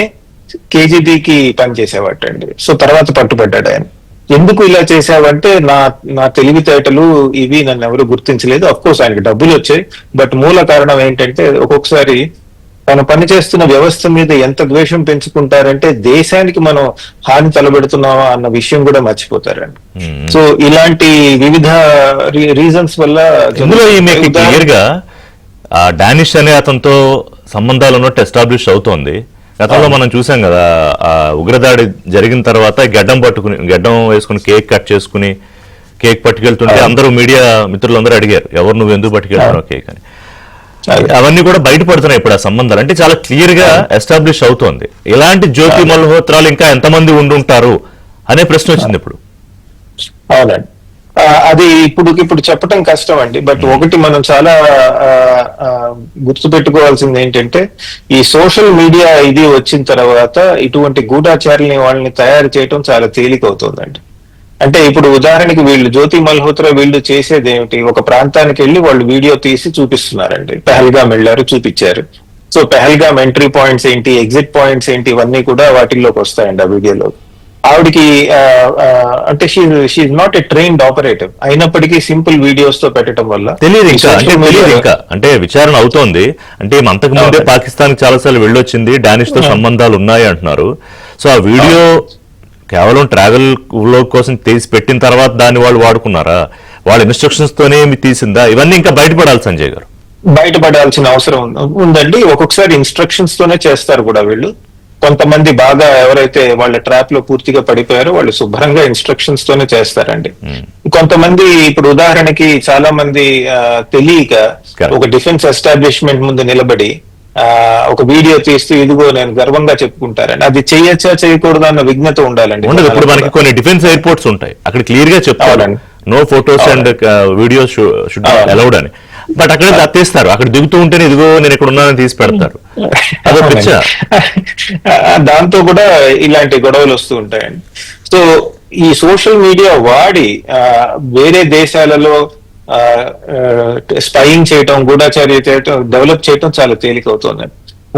కేజీబీకి పనిచేసేవాటండి. సో తర్వాత పట్టుబడ్డాడు ఆయన. ఎందుకు ఇలా చేశావంటే నా తెలివితేటలు ఇవి నన్ను ఎవరు గుర్తించలేదు. అఫ్ కోర్స్ ఆయనకి డబ్బులు వచ్చాయి, బట్ మూల కారణం ఏంటంటే ఒక్కొక్కసారి మనం పనిచేస్తున్న వ్యవస్థ మీద ఎంత ద్వేషం పెంచుకుంటారంటే దేశానికి మనం హాని తలబెడుతున్నామా అన్న విషయం కూడా మర్చిపోతారండి. సో ఇలాంటి వివిధ రీజన్స్ వల్ల క్లియర్ గా డానిష్ అనే అతనితో సంబంధాలు ఉన్నట్టు ఎస్టాబ్లిష్ అవుతోంది. గతంలో మనం చూసాం కదా, ఆ ఉగ్రదాడి జరిగిన తర్వాత గడ్డం వేసుకుని కేక్ కట్ చేసుకుని కేక్ పట్టుకెళ్తుంటే అందరూ మీడియా మిత్రులందరూ అడిగారు, ఎవరు నువ్వు ఎందుకు పట్టుకెళ్తున్నావు కేక్ అని. అవన్నీ కూడా బయటపడుతున్నాయి ఇప్పుడు ఆ సంబంధాలు. అంటే చాలా క్లియర్ గా ఎస్టాబ్లిష్ అవుతోంది. ఇలాంటి జ్యోతి మల్హోత్రాలు ఇంకా ఎంతమంది ఉండుంటారు అనే ప్రశ్న వచ్చింది ఇప్పుడు. అవునండి, అది ఇప్పుడు చెప్పటం కష్టం అండి. బట్ ఒకటి మనం చాలా గుర్తుపెట్టుకోవాల్సింది ఏంటంటే, ఈ సోషల్ మీడియా ఇది వచ్చిన తర్వాత ఇటువంటి గూఢాచారుల్ని వాళ్ళని తయారు చేయటం చాలా తేలికవుతుందండి. అంటే ఇప్పుడు ఉదాహరణకి వీళ్ళు జ్యోతి మల్హోత్రా వీళ్ళు చేసేది ఏమిటి, ఒక ప్రాంతానికి వెళ్ళి వాళ్ళు వీడియో తీసి చూపిస్తున్నారండి. పెహల్గాం వెళ్ళారు, చూపించారు. సో పెహల్గాం ఎంట్రీ పాయింట్స్ ఏంటి, ఎగ్జిట్ పాయింట్స్ ఏంటి, ఇవన్నీ కూడా వాటిల్లోకి వస్తాయండి ఆ వీడియోలో. ఆవిడికి అంటే she's not a trained operative అయినప్పటికీ సింపుల్ వీడియోస్ తో పెట్టడం వల్ల తెలియదు ఇంకా అంటే విచారణ అవుతోంది. అంటే అంతకు ముందే పాకిస్తాన్ చాలా సార్లు వెళ్ళొచ్చింది, డానిష్ తో సంబంధాలు ఉన్నాయి అంటున్నారు. సో ఆ వీడియో కేవలం ట్రావెల్ వ్లాగ్ కోసం తీసి పెట్టిన తర్వాత దాన్ని వాళ్ళు వాడుకున్నారా, వాళ్ళ ఇన్స్ట్రక్షన్స్ తోనే ఏమి తీసిందా, ఇవన్నీ ఇంకా బయటపడాలి సంజయ్ గారు. బయటపడాల్సిన అవసరం ఉందండి. ఒక్కొక్కసారి ఇన్స్ట్రక్షన్స్ తోనే చేస్తారు కూడా వీళ్ళు. కొంతమంది బాగా ఎవరైతే వాళ్ళ ట్రాప్ లో పూర్తిగా పడిపోయారో వాళ్ళు శుభ్రంగా ఇన్స్ట్రక్షన్స్ తోనే చేస్తారండి. కొంతమంది ఇప్పుడు ఉదాహరణకి చాలా మంది తెలియక ఒక డిఫెన్స్ ఎస్టాబ్లిష్మెంట్ ముందు నిలబడి ఒక వీడియో తీస్తూ ఇదిగో నేను గర్వంగా చెప్పుకుంటారండి. అది చేయొచ్చా చేయకూడదు అన్న విజ్ఞత ఉండాలండి. ఇప్పుడు మనకి కొన్ని డిఫెన్స్ ఎయిర్పోర్ట్స్ ఉంటాయి, అక్కడ క్లియర్ గా చెప్తారు no photos and videos should allowed అని. బట్ అక్కడ తీస్తారు, అక్కడ దిగుతూ ఉంటేనే ఇదిగో నేను ఇక్కడ ఉన్నానని తీసి పెడతారు. దాంతో కూడా ఇలాంటి గొడవలు వస్తూ ఉంటాయండి. సో ఈ సోషల్ మీడియా వాడి వేరే దేశాలలో స్పైయింగ్ చేయటం, గూఢచర్య చేయటం, డెవలప్ చేయటం చాలా తేలికవుతుంది.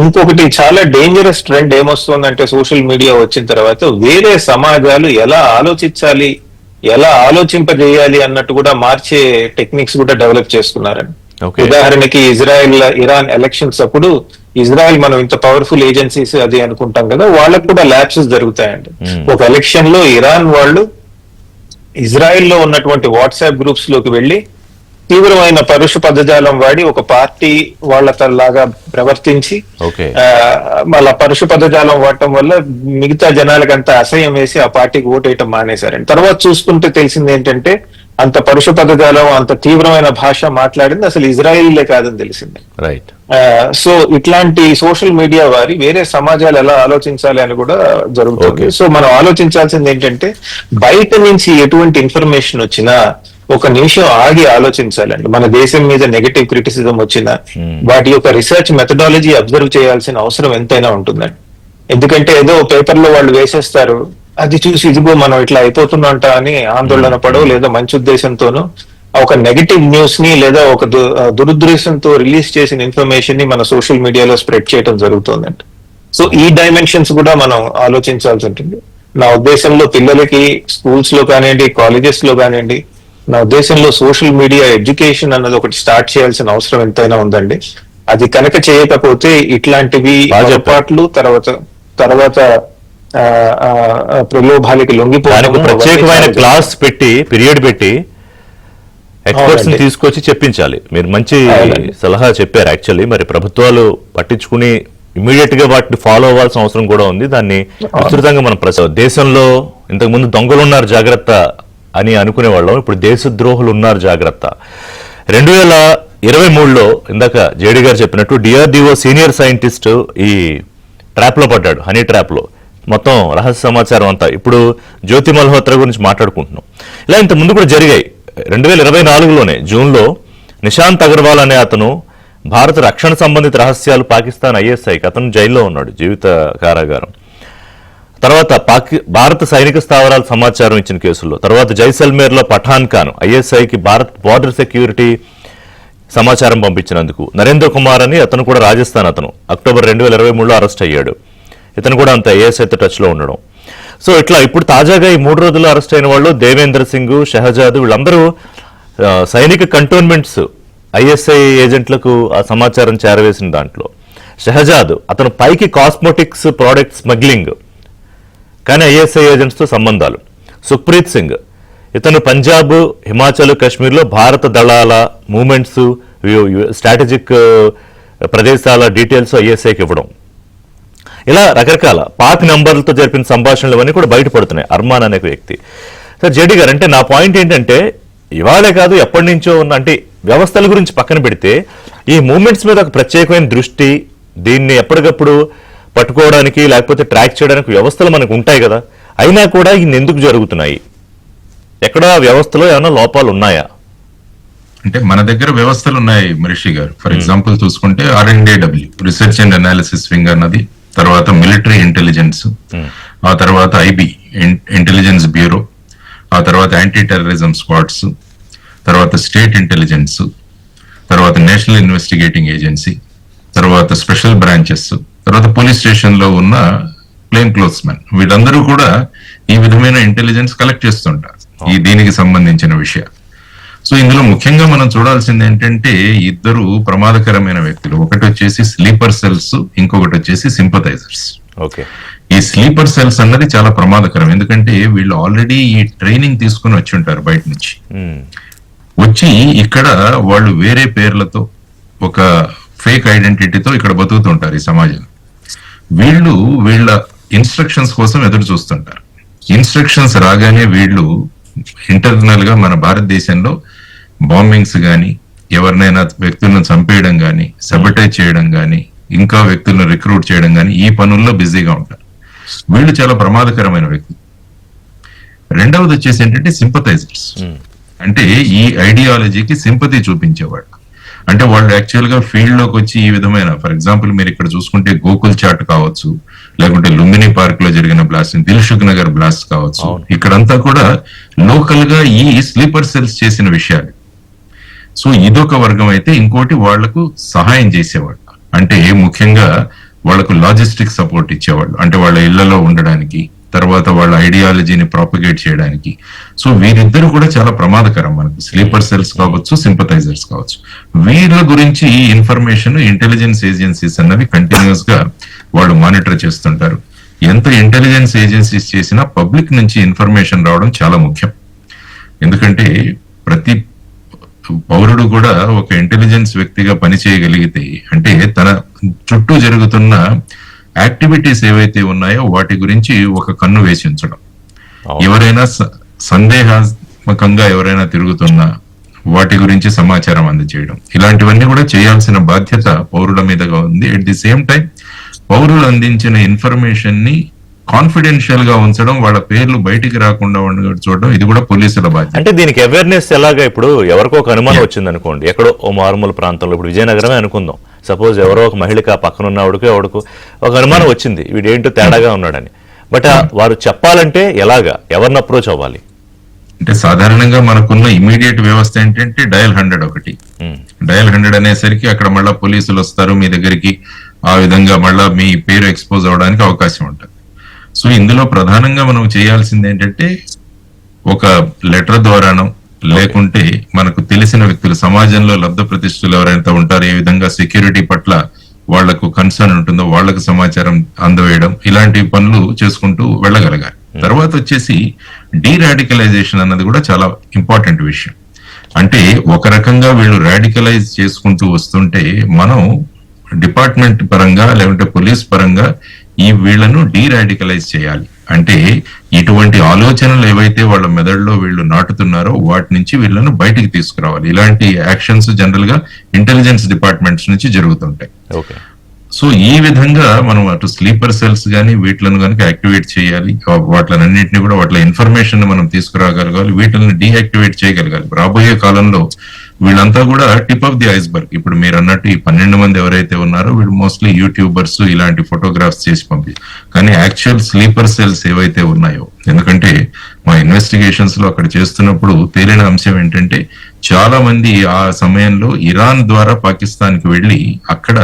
ఇంకొకటి చాలా డేంజరస్ ట్రెండ్ ఏమొస్తుందంటే సోషల్ మీడియా వచ్చిన తర్వాత వేరే సమాజాలు ఎలా ఆలోచించాలి, ఎలా ఆలోచింపజేయాలి అన్నట్టు కూడా మార్చే టెక్నిక్స్ కూడా డెవలప్ చేస్తున్నారండి. ఉదాహరణకి ఇరాన్ ఎలక్షన్స్ అప్పుడు ఇజ్రాయెల్ మనం ఇంత పవర్ఫుల్ ఏజెన్సీస్ అది అనుకుంటాం కదా, వాళ్ళకు కూడా ల్యాప్సెస్ జరుగుతాయండి. ఒక ఎలక్షన్ లో ఇరాన్ వాళ్ళు ఇజ్రాయెల్ లో ఉన్నటువంటి వాట్సాప్ గ్రూప్స్ లోకి వెళ్లి తీవ్రమైన పరుష పదజాలం వాడి ఒక పార్టీ వాళ్ళలాగా ప్రవర్తించి వాళ్ళ పరుష పదజాలం వాడటం వల్ల మిగతా జనాలకంతా అసహ్యం వేసి ఆ పార్టీకి ఓటేయటం మానేశారండి. తర్వాత చూసుకుంటే తెలిసింది ఏంటంటే అంత పరుష పదజాలం, అంత తీవ్రమైన భాష మాట్లాడింది అసలు ఇజ్రాయిలే కాదని తెలిసింది. రైట్. సో ఇట్లాంటి సోషల్ మీడియా వారి వేరే సమాజాలు ఎలా ఆలోచించాలి అని కూడా జరుగుతుంది. సో మనం ఆలోచించాల్సింది ఏంటంటే బయట నుంచి ఎటువంటి ఇన్ఫర్మేషన్ వచ్చినా ఒక నిమిషం ఆగి ఆలోచించాలండి. మన దేశం మీద నెగటివ్ క్రిటిసిజం వచ్చినా వాటి యొక్క రీసెర్చ్ మెథడాలజీ అబ్జర్వ్ చేయాల్సిన అవసరం ఎంతైనా ఉంటుందండి. ఎందుకంటే ఏదో పేపర్ లో వాళ్ళు వేసేస్తారు, అది చూసి ఇదిగో మనం ఇట్లా అయిపోతున్నంట అని ఆందోళన పడో లేదా మంచి ఉద్దేశంతోనూ ఒక నెగటివ్ న్యూస్ ని లేదా ఒక దురుద్దేశంతో రిలీజ్ చేసిన ఇన్ఫర్మేషన్ ని మన సోషల్ మీడియాలో స్ప్రెడ్ చేయడం జరుగుతుందండి. సో ఈ డైమెన్షన్స్ కూడా మనం ఆలోచించాల్సి ఉంటుంది. నా ఉద్దేశంలో పిల్లలకి స్కూల్స్ లో కానివ్వండి, కాలేజెస్ లో కానివ్వండి, నా ఉద్దేశంలో సోషల్ మీడియా ఎడ్యుకేషన్ అన్నది ఒకటి స్టార్ట్ చేయాల్సిన అవసరం ఎంతైనా ఉందండి. అది కనుక చేయకపోతే ఇట్లాంటివి పొరపాట్లు తర్వాత ప్రలోభాలకి లొంగిపోవడానికి ప్రత్యేకమైన క్లాస్ పెట్టి పీరియడ్ పెట్టి ఎక్స్పర్ట్స్ ని తీసుకొచ్చి చెప్పించాలి. మీరు మంచి సలహా చెప్పారు. యాక్చువల్లీ మరి ప్రభుత్వాలు పట్టించుకుని ఇమీడియట్ గా వాటిని ఫాలో అవ్వాల్సిన అవసరం కూడా ఉంది. దాన్ని విస్తృతంగా మనం దేశంలో ఇంతకు ముందు దొంగలు ఉన్నారు జాగ్రత్త అని అనుకునే వాళ్ళం, ఇప్పుడు దేశద్రోహులు ఉన్నారు జాగ్రత్త. 2023లో ఇందాక జేడీ గారు చెప్పినట్టు డిఆర్డిఓ సీనియర్ సైంటిస్ట్ ఈ ట్రాప్ లో పడ్డాడు, హనీ ట్రాప్ లో. మొత్తం రహస్య సమాచారం అంతా ఇప్పుడు జ్యోతి మల్హోత్రా గురించి మాట్లాడుకుంటున్నాం. ఇలా ఇంత ముందు కూడా జరిగాయి. 2024లోనే జూన్లో నిశాంత్ అగర్వాల్ అనే అతను భారత రక్షణ సంబంధిత రహస్యాలు పాకిస్తాన్ ఐఎస్ఐకి అతను జైల్లో ఉన్నాడు, జీవిత కారాగారం. తర్వాత భారత సైనిక స్థావరాల సమాచారం ఇచ్చిన కేసుల్లో, తర్వాత జైసల్మేర్ లో పఠాన్ ఖాన్ ఐఎస్ఐకి భారత్ బోర్డర్ సెక్యూరిటీ సమాచారం పంపించినందుకు నరేంద్ర కుమార్ అని అతను కూడా రాజస్థాన్ అతను అక్టోబర్ 2023లో అరెస్ట్ అయ్యాడు. ఇతను కూడా అంత ఐఎస్ఐతో టచ్ లో ఉండడం. సో ఇట్లా ఇప్పుడు తాజాగా ఈ 3 రోజుల్లో అరెస్ట్ అయిన వాళ్ళు దేవేంద్ర సింగ్, షహజాద్ వీళ్ళందరూ సైనిక కంటోన్మెంట్స్ ఐఎస్ఐ ఏజెంట్లకు ఆ సమాచారం చేరవేసిన దాంట్లో. షహజాద్ అతను పైకి కాస్మెటిక్స్ ప్రోడక్ట్ స్మగ్లింగ్, కానీ ఐఎస్ఐ ఏజెంట్స్ తో సంబంధాలు. సుఖ్ప్రీత్ సింగ్ ఇతను పంజాబ్, హిమాచల్, కాశ్మీర్లో భారత దళాల మూవ్మెంట్స్, స్ట్రాటజిక్ ప్రదేశాల డీటెయిల్స్ ఐఎస్ఐకి ఇవ్వడం. ఇలా రకరకాల పాక్ నంబర్లతో జరిపిన సంభాషణలు ఇవన్నీ కూడా బయటపడుతున్నాయి. అర్మాన్ అనే వ్యక్తి. సార్ జేడీ గారు, అంటే నా పాయింట్ ఏంటంటే ఇవాళే కాదు ఎప్పటి నుంచో ఉన్న, అంటే వ్యవస్థల గురించి పక్కన పెడితే ఈ మూవ్మెంట్స్ మీద ఒక ప్రత్యేకమైన దృష్టి, దీన్ని ఎప్పటికప్పుడు పట్టుకోవడానికి లేకపోతే ట్రాక్ చేయడానికి వ్యవస్థలు మనకు ఉంటాయి కదా, అయినా కూడా ఇన్ని ఎందుకు జరుగుతున్నాయి? ఎక్కడ వ్యవస్థలో ఏమైనా లోపాలు ఉన్నాయా? అంటే మన దగ్గర వ్యవస్థలు ఉన్నాయి మరిషి గారు. ఫర్ ఎగ్జాంపుల్ చూసుకుంటే RNDW research and analysis wing అన్నది, తర్వాత మిలిటరీ ఇంటెలిజెన్స్, ఆ తర్వాత IB ఇంటెలిజెన్స్ బ్యూరో, ఆ తర్వాత యాంటీ టెర్రరిజం స్క్వాడ్స్, తర్వాత స్టేట్ ఇంటెలిజెన్స్, తర్వాత నేషనల్ ఇన్వెస్టిగేటింగ్ ఏజెన్సీ, తర్వాత స్పెషల్ బ్రాంచెస్, తర్వాత పోలీస్ స్టేషన్ లో ఉన్న ప్లేన్ క్లోత్స్ మెన్, వీళ్ళందరూ కూడా ఈ విధమైన ఇంటెలిజెన్స్ కలెక్ట్ చేస్తుంటారు ఈ దీనికి సంబంధించిన విషయాలు. సో ఇందులో ముఖ్యంగా మనం చూడాల్సింది ఏంటంటే ఇద్దరు ప్రమాదకరమైన వ్యక్తులు. ఒకటి వచ్చేసి స్లీపర్ సెల్స్, ఇంకొకటి వచ్చేసి సింపథైజర్స్. ఓకే. ఈ స్లీపర్ సెల్స్ అన్నది చాలా ప్రమాదకరం. ఎందుకంటే వీళ్ళు ఆల్రెడీ ఈ ట్రైనింగ్ తీసుకుని వచ్చి ఉంటారు బయట నుంచి. వచ్చి ఇక్కడ వాళ్ళు వేరే పేర్లతో ఒక ఫేక్ ఐడెంటిటీతో ఇక్కడ బతుకుతుంటారు ఈ సమాజంలో. వీళ్ళు వీళ్ళ ఇన్స్ట్రక్షన్స్ కోసం ఎదురు చూస్తుంటారు. ఇన్స్ట్రక్షన్స్ రాగానే వీళ్ళు ఇంటర్నల్ గా మన భారతదేశంలో బాంబింగ్స్ గాని, ఎవరినైనా వ్యక్తులను చంపేయడం గాని, సబటైజ్ చేయడం గాని, ఇంకా వ్యక్తులను రిక్రూట్ చేయడం గాని, ఈ పనుల్లో బిజీగా ఉంటారు. వీళ్ళు చాలా ప్రమాదకరమైన వ్యక్తులు. రెండవది వచ్చేసి ఏంటంటే సింపథైజర్స్, అంటే ఈ ఐడియాలజీకి సింపతి చూపించేవాళ్ళు. అంటే వాళ్ళు యాక్చువల్ గా ఫీల్డ్ లోకి వచ్చి ఈ విధమైన, ఫర్ ఎగ్జాంపుల్ మీరు ఇక్కడ చూసుకుంటే గోకుల్ చాట్ కావచ్చు, లేకుంటే లుంబిని పార్క్ లో జరిగిన బ్లాస్ట్, దిల్సుఖ్ నగర్ బ్లాస్ట్ కావచ్చు, ఇక్కడంతా కూడా లోకల్ గా ఈ స్లీపర్ సెల్స్ చేసిన విషయాలు. సో ఇదొక వర్గం అయితే, ఇంకోటి వాళ్లకు సహాయం చేసేవాళ్ళు, అంటే ముఖ్యంగా వాళ్లకు లాజిస్టిక్ సపోర్ట్ ఇచ్చేవాళ్ళు, అంటే వాళ్ళ ఇళ్లలో ఉండడానికి, తర్వాత వాళ్ళ ఐడియాలజీని ప్రాపగేట్ చేయడానికి. సో వీరిద్దరు కూడా చాలా ప్రమాదకరం మనకు, స్లీపర్ సెల్స్ కావచ్చు, సింపథైజర్స్ కావచ్చు. వీళ్ళ గురించి ఇన్ఫర్మేషన్ ఇంటెలిజెన్స్ ఏజెన్సీస్ అన్నవి కంటిన్యూస్ గా వాళ్ళు మానిటర్ చేస్తుంటారు. ఎంత ఇంటెలిజెన్స్ ఏజెన్సీస్ చేసినా పబ్లిక్ నుంచి ఇన్ఫర్మేషన్ రావడం చాలా ముఖ్యం. ఎందుకంటే ప్రతి పౌరుడు కూడా ఒక ఇంటెలిజెన్స్ వ్యక్తిగా పనిచేయగలిగితే, అంటే తన చుట్టూ జరుగుతున్న యాక్టివిటీస్ ఏవైతే ఉన్నాయో వాటి గురించి ఒక కన్ను వేసి ఉంచడం, ఎవరైనా సందేహాత్మకంగా ఎవరైనా తిరుగుతున్నా వాటి గురించి సమాచారం అందజేయడం, ఇలాంటివన్నీ కూడా చేయాల్సిన బాధ్యత పౌరుల మీదగా ఉంది. అట్ ది సేమ్ టైం పౌరులు అందించిన ఇన్ఫర్మేషన్ ని కాన్ఫిడెన్షియల్ గా ఉంచడం, వాళ్ళ పేర్లు బయటికి రాకుండా ఉండడం చూడడం, ఇది కూడా పోలీసుల బాధ్యత. అంటే దీనికి అవేర్నెస్ ఎలాగా? ఇప్పుడు ఎవరికో ఒక అనుమానం వచ్చింది అనుకోండి, ఎక్కడో ఓ మారుమూల ప్రాంతంలో, ఇప్పుడు విజయనగరమే అనుకుందాం, సపోజ్ ఎవరో ఒక మహిళకి ఆ పక్కన ఉన్న ఎవడికో ఒక అనుమానం వచ్చింది, వీడేంటో తేడాగా ఉన్నాడని. బట్ వారు చెప్పాలంటే ఎలాగా, ఎవరిని అప్రోచ్ అవ్వాలి? అంటే సాధారణంగా మనకున్న ఇమీడియట్ వ్యవస్థ ఏంటంటే డయల్ 100 ఒకటి. డయల్ 100 అనేసరికి అక్కడ మళ్ళా పోలీసులు వస్తారు మీ దగ్గరికి, ఆ విధంగా మళ్ళా మీ పేరు ఎక్స్పోజ్ అవడానికి అవకాశం ఉంటుంది. సో ఇందులో ప్రధానంగా మనం చేయాల్సింది ఏంటంటే, ఒక లెటర్ ద్వారానో లేకుంటే మనకు తెలిసిన వ్యక్తులు, సమాజంలో లబ్ధ ప్రతిష్ఠులు ఎవరైతే ఉంటారో, ఏ విధంగా సెక్యూరిటీ పట్ల వాళ్లకు కన్సర్న్ ఉంటుందో వాళ్లకు సమాచారం అందవేయడం, ఇలాంటి పనులు చేసుకుంటూ వెళ్ళగలగాలి. తర్వాత వచ్చేసి డీరాడికలైజేషన్ అన్నది కూడా చాలా ఇంపార్టెంట్ విషయం. అంటే ఒక రకంగా వీళ్ళు రాడికలైజ్ చేసుకుంటూ వస్తుంటే మనం డిపార్ట్మెంట్ పరంగా లేకుంటే పోలీస్ పరంగా ఈ వీళ్లను డీరాడికలైజ్ చేయాలి. అంటే ఇటువంటి ఆలోచనలు ఏవైతే వాళ్ళ మెదడులో వీళ్ళు నాటుతున్నారో వాటి నుంచి వీళ్ళను బయటికి తీసుకురావాలి. ఇలాంటి యాక్షన్స్ జనరల్ గా ఇంటెలిజెన్స్ డిపార్ట్మెంట్స్ నుంచి జరుగుతుంటాయి. సో ఈ విధంగా మనం అటు స్లీపర్ సెల్స్ గానీ వీటిలను కనుక యాక్టివేట్ చేయాలి, వాటిలన్నింటినీ కూడా వాటి ఇన్ఫర్మేషన్ మనం తీసుకురాగలగాలి, వీటిని డీయాక్టివేట్ చేయగలగాలి. రాబోయే కాలంలో వీళ్ళంతా కూడా టిప్ ఆఫ్ ది ఐస్బర్గ్. ఇప్పుడు మీరు అన్నట్టు ఈ 12 మంది ఎవరైతే ఉన్నారో వీళ్ళు మోస్ట్లీ యూట్యూబర్స్, ఇలాంటి ఫోటోగ్రాఫ్స్ చేసి కానీ యాక్చువల్ స్లీపర్ సెల్స్ ఏవైతే ఉన్నాయో, ఎందుకంటే మా ఇన్వెస్టిగేషన్స్ లో అక్కడ చేస్తున్నప్పుడు తేలిన అంశం ఏంటంటే, చాలా మంది ఆ సమయంలో ఇరాన్ ద్వారా పాకిస్తాన్ కి వెళ్లి అక్కడ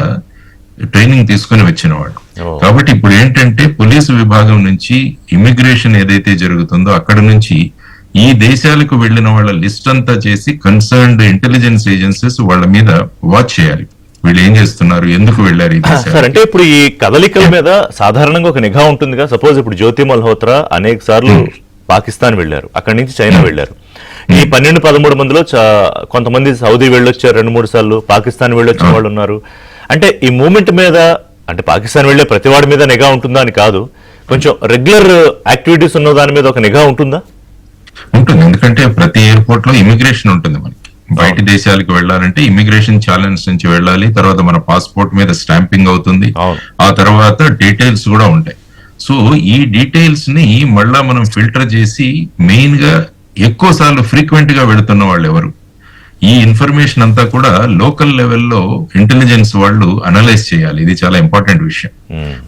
ట్రైనింగ్ తీసుకుని వచ్చిన వాళ్ళు. కాబట్టి ఇప్పుడు ఏంటంటే పోలీసు విభాగం నుంచి ఇమిగ్రేషన్ ఏదైతే జరుగుతుందో అక్కడ నుంచి ఈ దేశాలకు వెళ్లిన వాళ్ళ లిస్ట్ అంతా చేసి కన్సర్న్డ్ ఇంటెలిజెన్స్ ఏజెన్సీస్ వాళ్ళ మీద వాచ్ చేయాలి, వీళ్ళు ఏం చేస్తున్నారు, ఎందుకు వెళ్లారు ఈ దేశాలు. అంటే ఇప్పుడు ఈ కదలికల మీద సాధారణంగా ఒక నిఘా ఉంటుందిగా. సపోజ్ ఇప్పుడు జ్యోతి మల్హోత్రా అనేక సార్లు పాకిస్తాన్ వెళ్లారు, అక్కడి నుంచి చైనా వెళ్లారు. ఈ 12-13 మందిలో కొంతమంది సౌదీ వెళ్ళొచ్చారు, 2-3 సార్లు పాకిస్తాన్ వెళ్ళొచ్చిన వాళ్ళు ఉన్నారు. అంటే ఈ మూమెంట్ మీద, అంటే పాకిస్తాన్ వెళ్లే ప్రతి వాడి మీద నిఘా ఉంటుందా అని కాదు, కొంచెం రెగ్యులర్ యాక్టివిటీస్ ఉన్న దాని మీద ఒక నిఘా ఉంటుందా? ఉంటుంది. ఎందుకంటే ప్రతి ఎయిర్పోర్ట్ లో ఇమిగ్రేషన్ ఉంటుంది. మనకి బయట దేశాలకు వెళ్ళాలంటే ఇమిగ్రేషన్ ఛాలెంజ్ నుంచి వెళ్ళాలి, తర్వాత మన పాస్పోర్ట్ మీద స్టాంపింగ్ అవుతుంది, ఆ తర్వాత డీటెయిల్స్ కూడా ఉంటాయి. సో ఈ డీటెయిల్స్ ని మళ్ళా మనం ఫిల్టర్ చేసి మెయిన్ గా ఎక్కువ సార్లు ఫ్రీక్వెంట్ గా వెళుతున్న వాళ్ళు ఎవరు, ఈ ఇన్ఫర్మేషన్ అంతా కూడా లోకల్ లెవెల్లో ఇంటెలిజెన్స్ వాళ్ళు అనలైజ్ చేయాలి. ఇది చాలా ఇంపార్టెంట్ విషయం.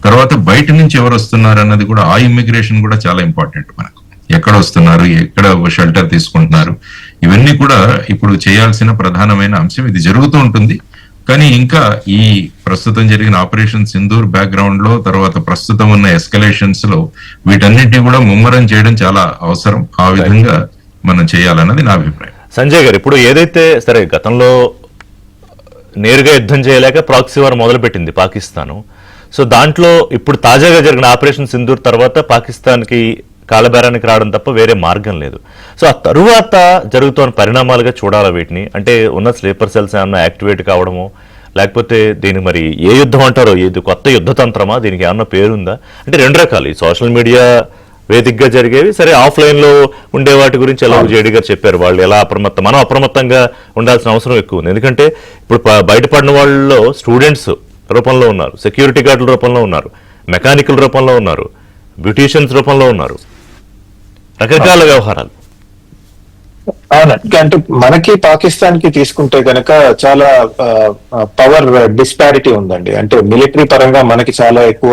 తర్వాత బయట నుంచి ఎవరు వస్తున్నారు అన్నది కూడా, ఆ ఇమిగ్రేషన్ కూడా చాలా ఇంపార్టెంట్. మనకు ఎక్కడ వస్తున్నారు, ఎక్కడ షెల్టర్ తీసుకుంటున్నారు, ఇవన్నీ కూడా ఇప్పుడు చేయాల్సిన ప్రధానమైన అంశం. ఇది జరుగుతూ ఉంటుంది. కానీ ఇంకా ఈ ప్రస్తుతం జరిగిన ఆపరేషన్ సింధూర్ బ్యాక్గ్రౌండ్ లో, తర్వాత ప్రస్తుతం ఉన్న ఎస్కలేషన్స్ లో వీటన్నిటిని కూడా ముమ్మరం చేయడం చాలా అవసరం. ఆ విధంగా మనం చేయాలన్నది నా అభిప్రాయం. సంజయ్ గారు, ఇప్పుడు ఏదైతే సరే గతంలో నేరుగా యుద్ధం చేయలేక ప్రాక్సీ వార్ మొదలుపెట్టింది పాకిస్తాను, సో దాంట్లో ఇప్పుడు తాజాగా జరిగిన ఆపరేషన్ సింధూర్ తర్వాత పాకిస్తాన్కి కాలబేరానికి రావడం తప్ప వేరే మార్గం లేదు. సో ఆ తరువాత జరుగుతున్న పరిణామాలుగా చూడాలా వీటిని? అంటే ఉన్న స్లీపర్ సెల్స్ ఏమన్నా యాక్టివేట్ కావడము, లేకపోతే దీనికి మరి ఏ యుద్ధం అంటారో, ఇది కొత్త యుద్ధ తంత్రమా, దీనికి ఏమన్నా పేరుందా? అంటే రెండు రకాలు, ఈ సోషల్ మీడియా వేదికగా జరిగేవి, సరే ఆఫ్లైన్లో ఉండే వాటి గురించి ఎలా జేడీ గారు చెప్పారు, వాళ్ళు ఎలా మనం అప్రమత్తంగా ఉండాల్సిన అవసరం ఎక్కువ ఉంది. ఎందుకంటే ఇప్పుడు బయటపడిన వాళ్ళలో స్టూడెంట్స్ రూపంలో ఉన్నారు, సెక్యూరిటీ గార్డుల రూపంలో ఉన్నారు, మెకానికల్ రూపంలో ఉన్నారు, బ్యూటీషియన్స్ రూపంలో ఉన్నారు, రకరకాల వ్యవహారాలు. అవునండి. అంటే మనకి పాకిస్తాన్ కి తీసుకుంటే కనుక చాలా పవర్ డిస్పారిటీ ఉందండి. అంటే మిలిటరీ పరంగా మనకి చాలా ఎక్కువ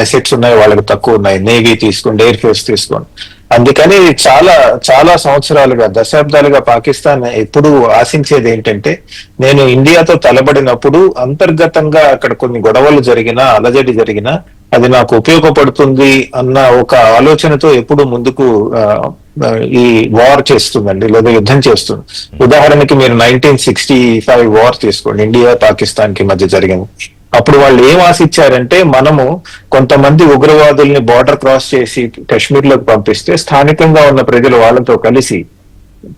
అసెట్స్ ఉన్నాయి, వాళ్ళకి తక్కువ ఉన్నాయి. నేవీ తీసుకోండి, ఎయిర్ ఫోర్స్ తీసుకోండి. అందుకని చాలా చాలా సంవత్సరాలుగా, దశాబ్దాలుగా పాకిస్తాన్ ఎప్పుడు ఆశించేది ఏంటంటే, నేను ఇండియాతో తలబడినప్పుడు అంతర్గతంగా అక్కడ కొన్ని గొడవలు జరిగినా, అలజడి జరిగినా అది నాకు ఉపయోగపడుతుంది అన్న ఒక ఆలోచనతో ఎప్పుడు ముందుకు ఈ వార్ చేస్తుందండి, లేదా యుద్ధం చేస్తుంది. ఉదాహరణకి మీరు 1965 వార్ తీసుకోండి, ఇండియా పాకిస్తాన్ కి మధ్య జరిగింది. అప్పుడు వాళ్ళు ఏం ఆశించారంటే, మనము కొంతమంది ఉగ్రవాదుల్ని బార్డర్ క్రాస్ చేసి కశ్మీర్ లోకి పంపిస్తే స్థానికంగా ఉన్న ప్రజలు వాళ్ళతో కలిసి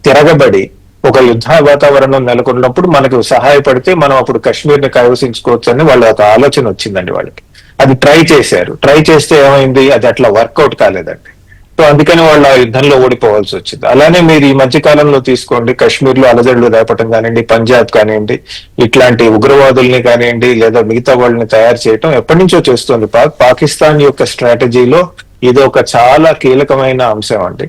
తిరగబడి ఒక యుద్ధ వాతావరణం నెలకొన్నప్పుడు మనకు సహాయపడితే మనం అప్పుడు కశ్మీర్ ని కైవసించుకోవచ్చు అని వాళ్ళ ఒక ఆలోచన వచ్చిందండి వాళ్ళకి. అది ట్రై చేశారు. ట్రై చేస్తే ఏమైంది, అది అట్లా వర్కౌట్ కాలేదండి. సో అందుకని వాళ్ళు ఆ యుద్ధంలో ఓడిపోవాల్సి వచ్చింది. అలానే మీరు ఈ మధ్య కాలంలో తీసుకోండి, కశ్మీర్ లో అలజడులు రేపటం కానివ్వండి, పంజాబ్ కానివ్వండి, ఇట్లాంటి ఉగ్రవాదుల్ని కానివ్వండి, లేదా మిగతా వాళ్ళని తయారు చేయటం ఎప్పటి నుంచో చేస్తుంది. పాకిస్తాన్ యొక్క స్ట్రాటజీలో ఇది ఒక చాలా కీలకమైన అంశం అండి.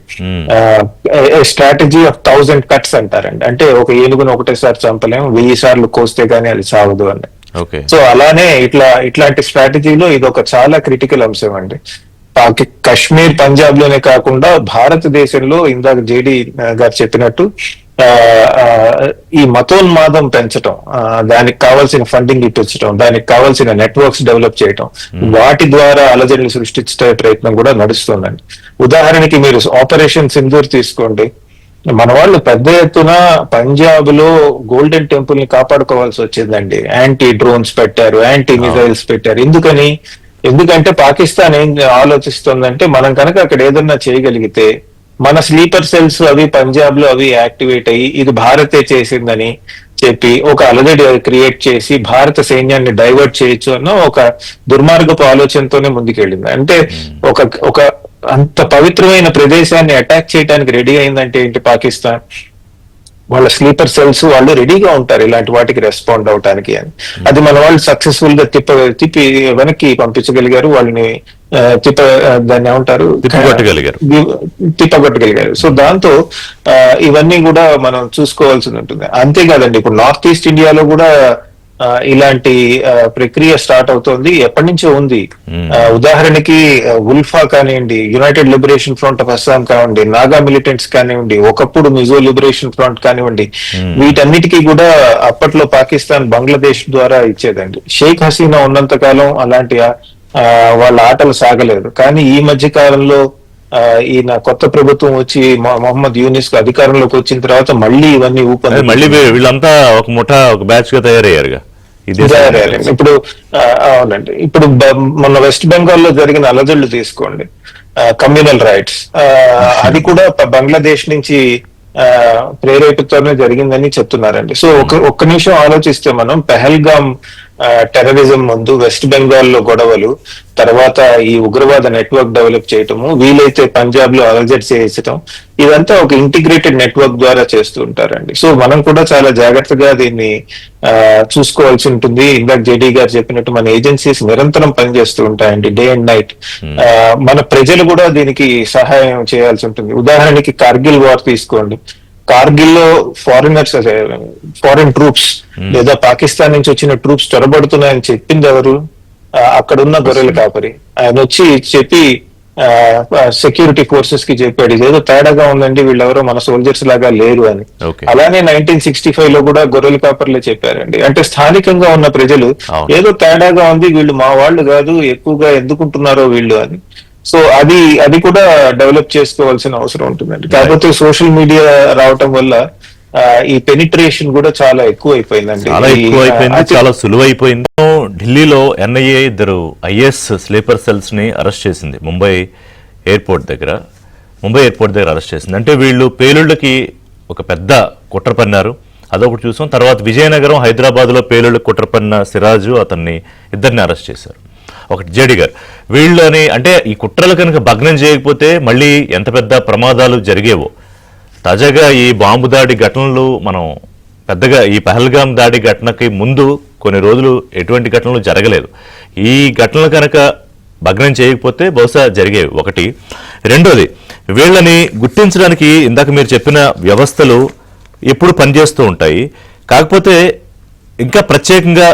స్ట్రాటజీ ఆఫ్ 1000 కట్స్ అంటారండి. అంటే ఒక ఏనుగును ఒకటేసారి చంపలేము, 1000 సార్లు కోస్తే గానీ అది చావదు అని. సో అలానే ఇట్లాంటి స్ట్రాటజీలో ఇది ఒక చాలా క్రిటికల్ అంశం అండి. కశ్మీర్, పంజాబ్ లోనే కాకుండా భారతదేశంలో ఇందాక జేడీ గారు చెప్పినట్టు ఈ మతోన్మాదం పెంచడం, దానికి కావాల్సిన ఫండింగ్ ఇప్పించడం, దానికి కావాల్సిన నెట్వర్క్స్ డెవలప్ చేయడం, వాటి ద్వారా అలజడిని సృష్టించే ప్రయత్నం కూడా నడుస్తుందండి. ఉదాహరణకి మీరు ఆపరేషన్ సింధూర్ తీసుకోండి. మన వాళ్ళు పెద్ద ఎత్తున పంజాబ్ లో గోల్డెన్ టెంపుల్ ని కాపాడుకోవాల్సి వచ్చిందండి. యాంటీ డ్రోన్స్ పెట్టారు, యాంటీ మిసైల్స్ పెట్టారు. ఎందుకంటే పాకిస్తాన్ ఏం ఆలోచిస్తుందంటే, మనం కనుక అక్కడ ఏదన్నా చేయగలిగితే మన స్లీపర్ సెల్స్ అవి పంజాబ్ లో అవి యాక్టివేట్ అయ్యి ఇది భారతే చేసిందని చెప్పి ఒక అలజడి క్రియేట్ చేసి భారత సైన్యాన్ని డైవర్ట్ చేయొచ్చు అన్న ఒక దుర్మార్గపు ఆలోచనతోనే ముందుకెళ్ళింది. అంటే ఒక అంత పవిత్రమైన ప్రదేశాన్ని అటాక్ చేయడానికి రెడీ అయిందంటే ఏంటి పాకిస్తాన్? వాళ్ళ స్లీపర్ సెల్స్ వాళ్ళు రెడీగా ఉంటారు ఇలాంటి వాటికి రెస్పాండ్ అవటానికి అని. అది మన వాళ్ళు సక్సెస్ఫుల్ గా తిప్పి వెనక్కి పంపించగలిగారు, వాళ్ళని దాన్ని ఏమంటారు, తిప్పగొట్టగలిగారు. సో దాంతో ఇవన్నీ కూడా మనం చూసుకోవాల్సి ఉంటుంది. అంతేకాదండి, ఇప్పుడు నార్త్ ఈస్ట్ ఇండియాలో కూడా ఇలాంటి ప్రక్రియ స్టార్ట్ అవుతోంది, ఎప్పటి నుంచో ఉంది. ఉదాహరణకి ఉల్ఫా కానివ్వండి, United liberation front of Assam కానివ్వండి, నాగా మిలిటెంట్స్ కానివ్వండి, ఒకప్పుడు మిజో లిబరేషన్ ఫ్రంట్ కానివ్వండి, వీటన్నిటికీ కూడా అప్పట్లో పాకిస్తాన్ బంగ్లాదేశ్ ద్వారా ఇచ్చేదండి. షేక్ హసీనా ఉన్నంత కాలం అలాంటి వాళ్ళ ఆటలు సాగలేదు. కానీ ఈ మధ్య కాలంలో ఈయన కొత్త ప్రభుత్వం వచ్చి మొహమ్మద్ యూనిస్ అధికారంలోకి వచ్చిన తర్వాత మళ్ళీ ఇవన్నీ మళ్ళీ వీళ్ళంతా ఒక ముఠా, ఒక బ్యాచ్ గా తయారయ్యారుగా. ఇప్పుడు అవునండి, ఇప్పుడు మొన్న వెస్ట్ బెంగాల్ లో జరిగిన అలజడులు తీసుకోండి, కమ్యూనల్ రైట్స్, అది కూడా బంగ్లాదేశ్ నుంచి ప్రేరేపితోనే జరిగిందని చెప్తున్నారండి. సో ఒక్క నిమిషం ఆలోచిస్తే మనం పెహల్గాం టెర్రరిజం ముందు వెస్ట్ బెంగాల్ లో గొడవలు, తర్వాత ఈ ఉగ్రవాద నెట్వర్క్ డెవలప్ చేయటము, వీలైతే పంజాబ్ లో అలజడి చేయించడం, ఇదంతా ఒక ఇంటిగ్రేటెడ్ నెట్వర్క్ ద్వారా చేస్తూ ఉంటారండి. సో మనం కూడా చాలా జాగ్రత్తగా దీన్ని చూసుకోవాల్సి ఉంటుంది. ఇందాక జేడీ గారు చెప్పినట్టు మన ఏజెన్సీస్ నిరంతరం పనిచేస్తూ ఉంటాయండి, డే అండ్ నైట్. మన ప్రజలు కూడా దీనికి సహాయం చేయాల్సి ఉంటుంది. ఉదాహరణకి కార్గిల్ వార్ తీసుకోండి. కార్గిల్ లో ఫారిన్ ట్రూప్స్ లేదా పాకిస్తాన్ నుంచి వచ్చిన ట్రూప్స్ చొరబడుతున్నాయని చెప్పింది ఎవరు? అక్కడున్న గొర్రెల కాపరి. ఆయన వచ్చి చెప్పి సెక్యూరిటీ ఫోర్సెస్ కి చెప్పాడు, ఇదేదో తేడాగా ఉందండి, వీళ్ళెవరో మన సోల్జర్స్ లాగా లేరు అని. అలానే 1965 లో కూడా గొర్రెల కాపర్లే చెప్పారండి. అంటే స్థానికంగా ఉన్న ప్రజలు ఏదో తేడాగా ఉంది, వీళ్ళు మా వాళ్ళు కాదు, ఎక్కువగా ఎందుకుంటున్నారో వీళ్ళు అని. సో అది కూడా డెవలప్ చేసుకోవాల్సిన అవసరం ఉంటుందండి. కాకపోతే సోషల్ మీడియా రావటం వల్ల ఈ పెనిట్రేషన్ కూడా చాలా ఎక్కువ అయిపోయిందండి, చాలా సులువైపోయింది. ఢిల్లీలో ఎన్ఐఏ ఇద్దరు ఐఏఎస్ స్లీపర్ సెల్స్ని అరెస్ట్ చేసింది ముంబై ఎయిర్పోర్ట్ దగ్గర అరెస్ట్ చేసింది. అంటే వీళ్ళు పేలుళ్ళకి ఒక పెద్ద కుట్ర పన్నారు, అదొకటి చూసాం. తర్వాత విజయనగరం, హైదరాబాద్లో పేలుళ్ళకి కుట్ర పన్న సిరాజు ఇద్దరిని అరెస్ట్ చేశారు. ఒకటి జేడీ గారు, వీళ్ళని అంటే ఈ కుట్రలు కనుక భగ్నం చేయకపోతే మళ్ళీ ఎంత పెద్ద ప్రమాదాలు జరిగేవో. తాజాగా ఈ బాంబు దాడి ఘటనలు మనం పెద్దగా ఈ పహల్గాం దాడి ఘటనకి ముందు కొన్ని రోజులు ఎటువంటి ఘటనలు జరగలేదు. ఈ ఘటనలు కనుక భగ్నం చేయకపోతే బహుశా జరిగేవి. ఒకటి. రెండోది, వీళ్ళని గుర్తించడానికి ఇందాక మీరు చెప్పిన వ్యవస్థలు ఎప్పుడు పనిచేస్తూ ఉంటాయి. కాకపోతే ఇంకా ప్రత్యేకంగా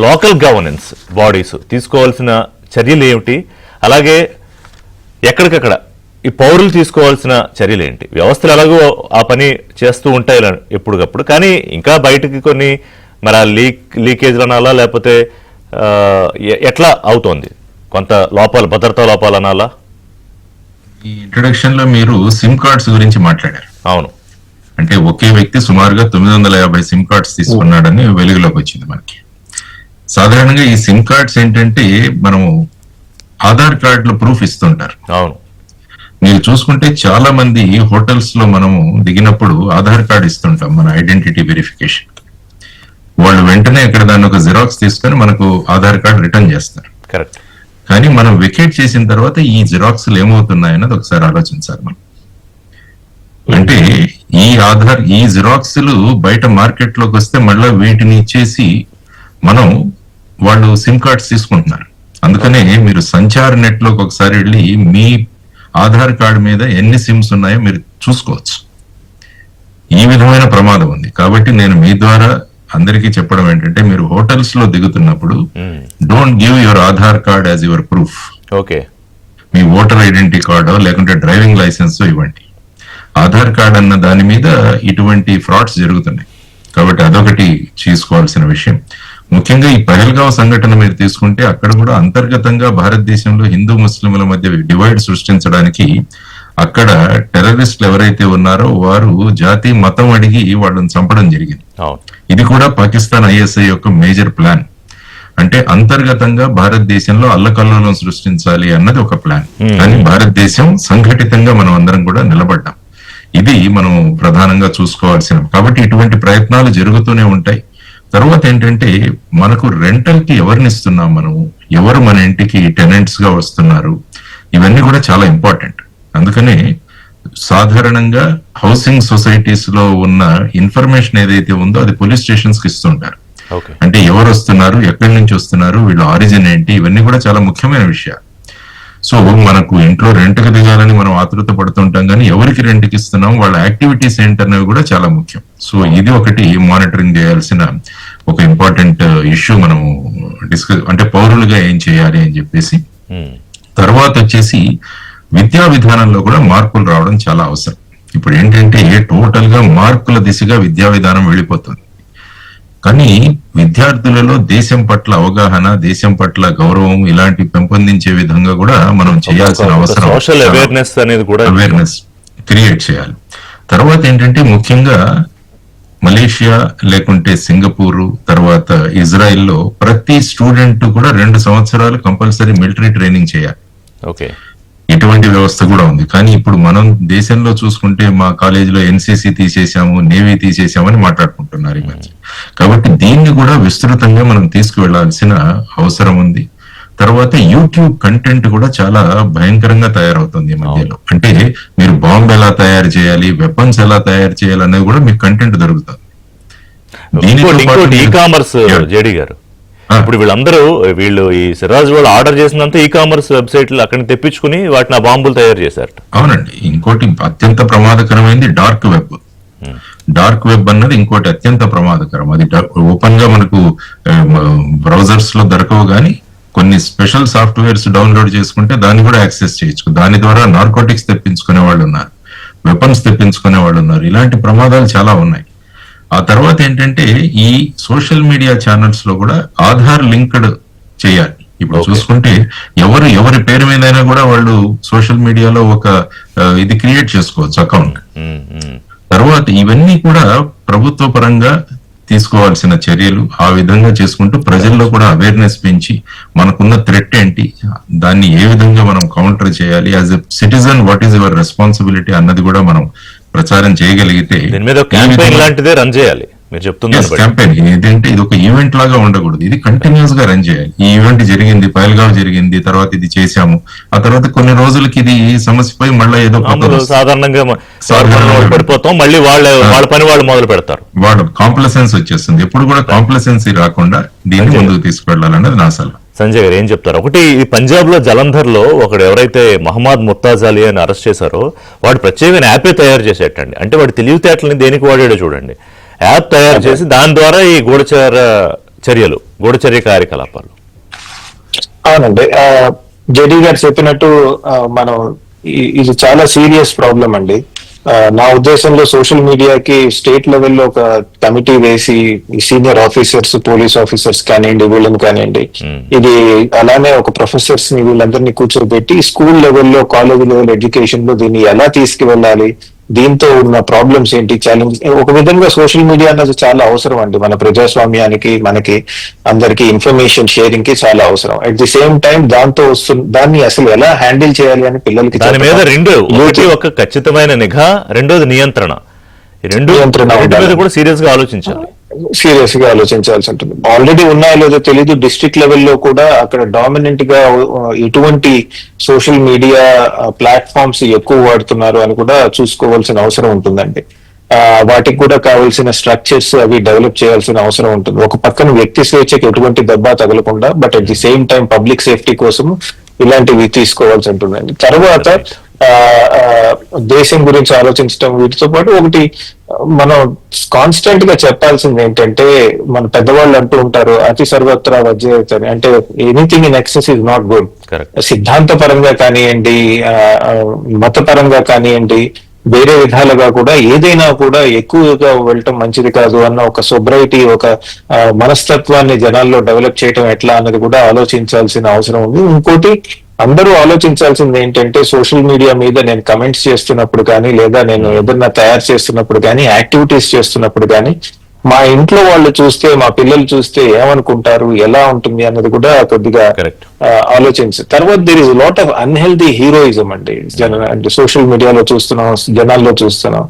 లోకల్ గవర్నెన్స్ బాడీస్ తీసుకోవాల్సిన చర్యలు ఏమిటి, అలాగే ఎక్కడికక్కడ ఈ పౌరులు తీసుకోవాల్సిన చర్యలు ఏంటి? వ్యవస్థలు ఎలాగో ఆ పని చేస్తూ ఉంటాయి ఎప్పటికప్పుడు, కానీ ఇంకా బయటకి కొన్ని మరి ఆ లీకేజ్లు అనాలా, లేకపోతే ఎట్లా అవుతోంది? కొంత లోపాలు, భద్రతా లోపాలు అనాలా? ఈ ఇంట్రొడక్షన్ లో మీరు సిమ్ కార్డ్స్ గురించి మాట్లాడారు. అవును. అంటే ఒకే వ్యక్తి సుమారుగా 950 సిమ్ కార్డ్స్ తీసుకున్నాడని వెలుగులోకి వచ్చింది మనకి. సాధారణంగా ఈ సిమ్ కార్డ్స్ ఏంటంటే మనము ఆధార్ కార్డులో ప్రూఫ్ ఇస్తుంటారు. అవును. మీరు చూసుకుంటే చాలా మంది హోటల్స్ లో మనము దిగినప్పుడు ఆధార్ కార్డు ఇస్తుంటాం, మన ఐడెంటిటీ వెరిఫికేషన్. వాళ్ళు వెంటనే ఇక్కడ దాన్ని ఒక జిరాక్స్ తీసుకొని మనకు ఆధార్ కార్డు రిటర్న్ చేస్తారు. కరెక్ట్. కానీ మనం వికెట్ చేసిన తర్వాత ఈ జిరాక్స్లు ఏమవుతున్నాయన్నది ఒకసారి ఆలోచించాలి మనం. అంటే ఈ జిరాక్స్లు బయట మార్కెట్ లోకి వస్తే మళ్ళీ వీటిని ఇచ్చేసి వాళ్ళు సిమ్ కార్డ్స్ తీసుకుంటున్నారు. అందుకనే మీరు సంచార్ నెట్ లోకి ఒకసారి వెళ్ళి మీ ఆధార్ కార్డు మీద ఎన్ని సిమ్స్ ఉన్నాయో మీరు చూసుకోవచ్చు. ఈ విధమైన ప్రమాదం ఉంది. కాబట్టి నేను మీ ద్వారా అందరికీ చెప్పడం ఏంటంటే, మీరు హోటల్స్ లో దిగుతున్నప్పుడు don't give your Aadhaar card as your proof. Okay. మీ ఓటర్ ఐడెంటిటీ కార్డో లేకుంటే డ్రైవింగ్ లైసెన్స్ ఇవ్వండి. ఆధార్ కార్డ్ అన్న దాని మీద ఇటువంటి ఫ్రాడ్స్ జరుగుతున్నాయి. కాబట్టి అదొకటి చేసుకోవాల్సిన విషయం. ముఖ్యంగా ఈ పహల్గావ్ సంఘటన మీరు తీసుకుంటే అక్కడ కూడా అంతర్గతంగా భారతదేశంలో హిందూ ముస్లింల మధ్య డివైడ్ సృష్టించడానికి అక్కడ టెర్రరిస్టులు ఎవరైతే ఉన్నారో వారు జాతి మతం అడిగి వాళ్ళని చంపడం జరిగింది. ఇది కూడా పాకిస్తాన్ ఐఎస్ఐ యొక్క మేజర్ ప్లాన్. అంటే అంతర్గతంగా భారతదేశంలో అల్లకల్లోలం సృష్టించాలి అన్నది ఒక ప్లాన్. కానీ భారతదేశం సంఘటితంగా మనం అందరం కూడా నిలబడ్డాం. ఇది మనం ప్రధానంగా చూసుకోవాల్సిన. కాబట్టి ఇటువంటి ప్రయత్నాలు జరుగుతూనే ఉంటాయి. తర్వాత ఏంటంటే, మనకు రెంటల్ కి ఎవరిని ఇస్తున్నాం, మనము ఎవరు మన ఇంటికి టెనెంట్స్ గా వస్తున్నారు, ఇవన్నీ కూడా చాలా ఇంపార్టెంట్. అందుకనే సాధారణంగా హౌసింగ్ సొసైటీస్ లో ఉన్న ఇన్ఫర్మేషన్ ఏదైతే ఉందో అది పోలీస్ స్టేషన్స్ కి ఇస్తుంటారు. అంటే ఎవరు వస్తున్నారు, ఎక్కడి నుంచి వస్తున్నారు, వీళ్ళ ఆరిజిన్ ఏంటి, ఇవన్నీ కూడా చాలా ముఖ్యమైన విషయాలు. సో మనకు ఇంట్లో రెంట్కి దిగాలని మనం ఆతృత పడుతుంటాం, కానీ ఎవరికి రెంట్కి ఇస్తున్నాం, వాళ్ళ యాక్టివిటీస్ ఏంటనేవి కూడా చాలా ముఖ్యం. సో ఇది ఒకటి మానిటరింగ్ చేయాల్సిన ఒక ఇంపార్టెంట్ ఇష్యూ. మనము డిస్కస్ అంటే పౌరులుగా ఏం చేయాలి అని చెప్పేసి. తర్వాత వచ్చేసి విద్యా విధానంలో కూడా మార్పులు రావడం చాలా అవసరం. ఇప్పుడు ఏంటంటే టోటల్ గా మార్పుల దిశగా విద్యా విధానం వెళ్ళిపోతుంది. కానీ విద్యార్థులలో దేశం పట్ల అవగాహన, దేశం పట్ల గౌరవం ఇలాంటి పెంపొందించే విధంగా కూడా మనం చేయాల్సిన అవసరం, సోషల్ అవేర్నెస్ అనేది కూడా అవేర్నెస్ క్రియేట్ చేయాలి. తర్వాత ఏంటంటే ముఖ్యంగా మలేషియా లేకుంటే సింగపూరు తర్వాత ఇజ్రాయెల్లో ప్రతి స్టూడెంట్ కూడా 2 సంవత్సరాలు కంపల్సరీ మిలిటరీ ట్రైనింగ్ చేయాలి. ఓకే. ఇటువంటి వ్యవస్థ కూడా ఉంది. కానీ ఇప్పుడు మనం దేశంలో చూసుకుంటే మా కాలేజీలో ఎన్సీసీ తీసేసాము, నేవీ తీసేసామని మాట్లాడుకుంటున్నారు ఈ మధ్య. కాబట్టి దీన్ని కూడా విస్తృతంగా మనం తీసుకువెళ్లాల్సిన అవసరం ఉంది. తర్వాత యూట్యూబ్ కంటెంట్ కూడా చాలా భయంకరంగా తయారవుతుంది ఈ మధ్యలో. అంటే మీరు బాంబు ఎలా తయారు చేయాలి, వెపన్స్ ఎలా తయారు చేయాలి అనేది కూడా మీకు కంటెంట్ దొరుకుతుంది. ఈ కామర్స్ జేడీ గారు, ఇప్పుడు వీళ్ళు ఈ సిరాజ్ వాళ్ళు ఆర్డర్ చేసినంత ఈ కామర్స్ వెబ్సైట్లు అక్కడ తెప్పించుకుని వాటిని ఆ బాంబులు తయారు చేశారు. అవునండి. ఇంకోటి అత్యంత ప్రమాదకరమైంది డార్క్ వెబ్. డార్క్ వెబ్ అన్నది ఇంకోటి అత్యంత ప్రమాదకరం. అది ఓపెన్ గా మనకు బ్రౌజర్స్ లో దొరకవు, కానీ కొన్ని స్పెషల్ సాఫ్ట్వేర్స్ డౌన్లోడ్ చేసుకుంటే దాన్ని కూడా యాక్సెస్ చేయొచ్చు. దాని ద్వారా నార్కోటిక్స్ తెప్పించుకునే వాళ్ళు ఉన్నారు, వెపన్స్ తెప్పించుకునే వాళ్ళు ఉన్నారు. ఇలాంటి ప్రమాదాలు చాలా ఉన్నాయి. ఆ తర్వాత ఏంటంటే ఈ సోషల్ మీడియా ఛానల్స్ లో కూడా ఆధార్ లింక్డ్ చేయాలి. ఇప్పుడు చూసుకుంటే ఎవరి పేరు మీదైనా కూడా వాళ్ళు సోషల్ మీడియాలో ఒక ఇది క్రియేట్ చేసుకోవచ్చు అకౌంట్. తర్వాత ఇవన్నీ కూడా ప్రభుత్వ పరంగా తీసుకోవాల్సిన చర్యలు ఆ విధంగా చేసుకుంటూ ప్రజల్లో కూడా అవేర్నెస్ పెంచి మనకున్న థ్రెట్ ఏంటి, దాన్ని ఏ విధంగా మనం కౌంటర్ చేయాలి, as a citizen what is your responsibility అన్నది కూడా మనం ప్రచారం చేయగలిగితే దీని మీద క్యాంపెయిన్ లాంటిదే రన్ చేయాలి మీరు చెప్తున్నారు. క్యాంపెయిన్ ఏంటంటే ఇది ఒక ఈవెంట్ లాగా ఉండకూడదు, ఇది కంటిన్యూస్ గా రన్ చేయాలి. ఈ ఈవెంట్ జరిగింది, పైల్గావ్ జరిగింది, తర్వాత ఇది చేశాము, ఆ తర్వాత కొన్ని రోజులకి ఇది సమస్యపై మళ్ళీ ఏదో సాధారణంగా పడిపోతాం, మళ్ళీ వాళ్ళ పని వాళ్ళు మొదలు పెడతారు, వాళ్ళ కాంప్లసెన్స్ వచ్చేస్తుంది. ఎప్పుడు కూడా కాంప్లసెన్సీ రాకుండా దీన్ని ముందుకు తీసుకెళ్లాలన్నది నా సలహా. సంజయ్ గారు ఏం చెప్తారు? ఒకటి, ఈ పంజాబ్ లో జలంధర్ లో ఒకడు ఎవరైతే మహమ్మద్ ముత్తాజ్ అలీ అని అరెస్ట్ చేశారో వాడు ప్రత్యేకమైన యాపే తయారు చేసేటండి. అంటే వాడి తెలివితేటలని దేనికి వాడాడో చూడండి. యాప్ తయారు చేసి దాని ద్వారా ఈ గూఢచర్య కార్యకలాపాలు. అవునండి, జేడీ గారు చెప్పినట్టు మనం ఇది చాలా సీరియస్ ప్రాబ్లం అండి. నా ఉద్దేశంలో సోషల్ మీడియాకి స్టేట్ లెవెల్లో ఒక కమిటీ వేసి ఈ సీనియర్ ఆఫీసర్స్, పోలీస్ ఆఫీసర్స్ కానివ్వండి, వీళ్ళని కానివ్వండి, ఇది అలానే ఒక ప్రొఫెసర్స్ ని వీళ్ళందరినీ కూర్చోబెట్టి స్కూల్ లెవెల్లో, కాలేజ్ లెవెల్ ఎడ్యుకేషన్ లో దీన్ని ఎలా తీసుకువెళ్ళాలి, దీంతో ఉన్న ప్రాబ్లమ్స్ ఏంటి, ఛాలెంజ్. ఒక విధంగా సోషల్ మీడియా అన్నది చాలా అవసరం అండి మన ప్రజాస్వామ్యానికి, మనకి అందరికి ఇన్ఫర్మేషన్ షేరింగ్ కి చాలా అవసరం. అట్ ది సేమ్ టైం దాన్ని అసలు ఎలా హ్యాండిల్ చేయాలి అని పిల్లలకి దాని మీద ఒకటి ఒక ఖచ్చితమైన నిఘా, రెండోది నియంత్రణ. ఈ రెండు మీద కూడా సీరియస్ గా ఆలోచించాలి. సీరియస్ గా ఆలోచించాల్సి ఉంటుంది. ఆల్రెడీ ఉన్నాయో లేదో తెలీదు, డిస్ట్రిక్ట్ లెవెల్లో కూడా అక్కడ డామినెంట్ గా ఎటువంటి సోషల్ మీడియా ప్లాట్ఫామ్స్ ఎక్కువ వాడుతున్నారు అని కూడా చూసుకోవాల్సిన అవసరం ఉంటుందండి. వాటికి కూడా కావాల్సిన స్ట్రక్చర్స్ అవి డెవలప్ చేయాల్సిన అవసరం ఉంటుంది. ఒక పక్కన వ్యక్తి స్వేచ్ఛకి ఎటువంటి దెబ్బ తగలకుండా, but at the same time public safety కోసం ఇలాంటివి తీసుకోవాల్సి ఉంటుందండి. తర్వాత దేశం గురించి ఆలోచించడం, వీటితో పాటు ఒకటి మనం కాన్స్టెంట్ గా చెప్పాల్సింది ఏంటంటే, మన పెద్దవాళ్ళు అంటూ ఉంటారు అతి సర్వత్రా వజ్జేయతని, అంటే anything in excess is not good. సిద్ధాంత పరంగా కానివ్వండి, మతపరంగా కానివ్వండి, వేరే విధాలుగా కూడా ఏదైనా కూడా ఎక్కువగా వెళ్ళటం మంచిది కాదు అన్న ఒక సొబ్రైటీ, ఒక మనస్తత్వాన్ని జనాల్లో డెవలప్ చేయటం ఎట్లా అన్నది కూడా ఆలోచించాల్సిన అవసరం ఉంది. ఇంకోటి, అందరూ ఆలోచించాల్సింది ఏంటంటే, సోషల్ మీడియా మీద నేను కమెంట్స్ చేస్తున్నప్పుడు కానీ, లేదా నేను ఏదన్నా తయారు చేస్తున్నప్పుడు కానీ, యాక్టివిటీస్ చేస్తున్నప్పుడు కానీ, మా ఇంట్లో వాళ్ళు చూస్తే, మా పిల్లలు చూస్తే ఏమనుకుంటారు, ఎలా ఉంటుంది అన్నది కూడా కొద్దిగా ఆలోచించారు. తర్వాత there is lot of unhealthy heroism అండి అంటే సోషల్ మీడియాలో చూస్తున్నాం, జనాల్లో చూస్తున్నాం.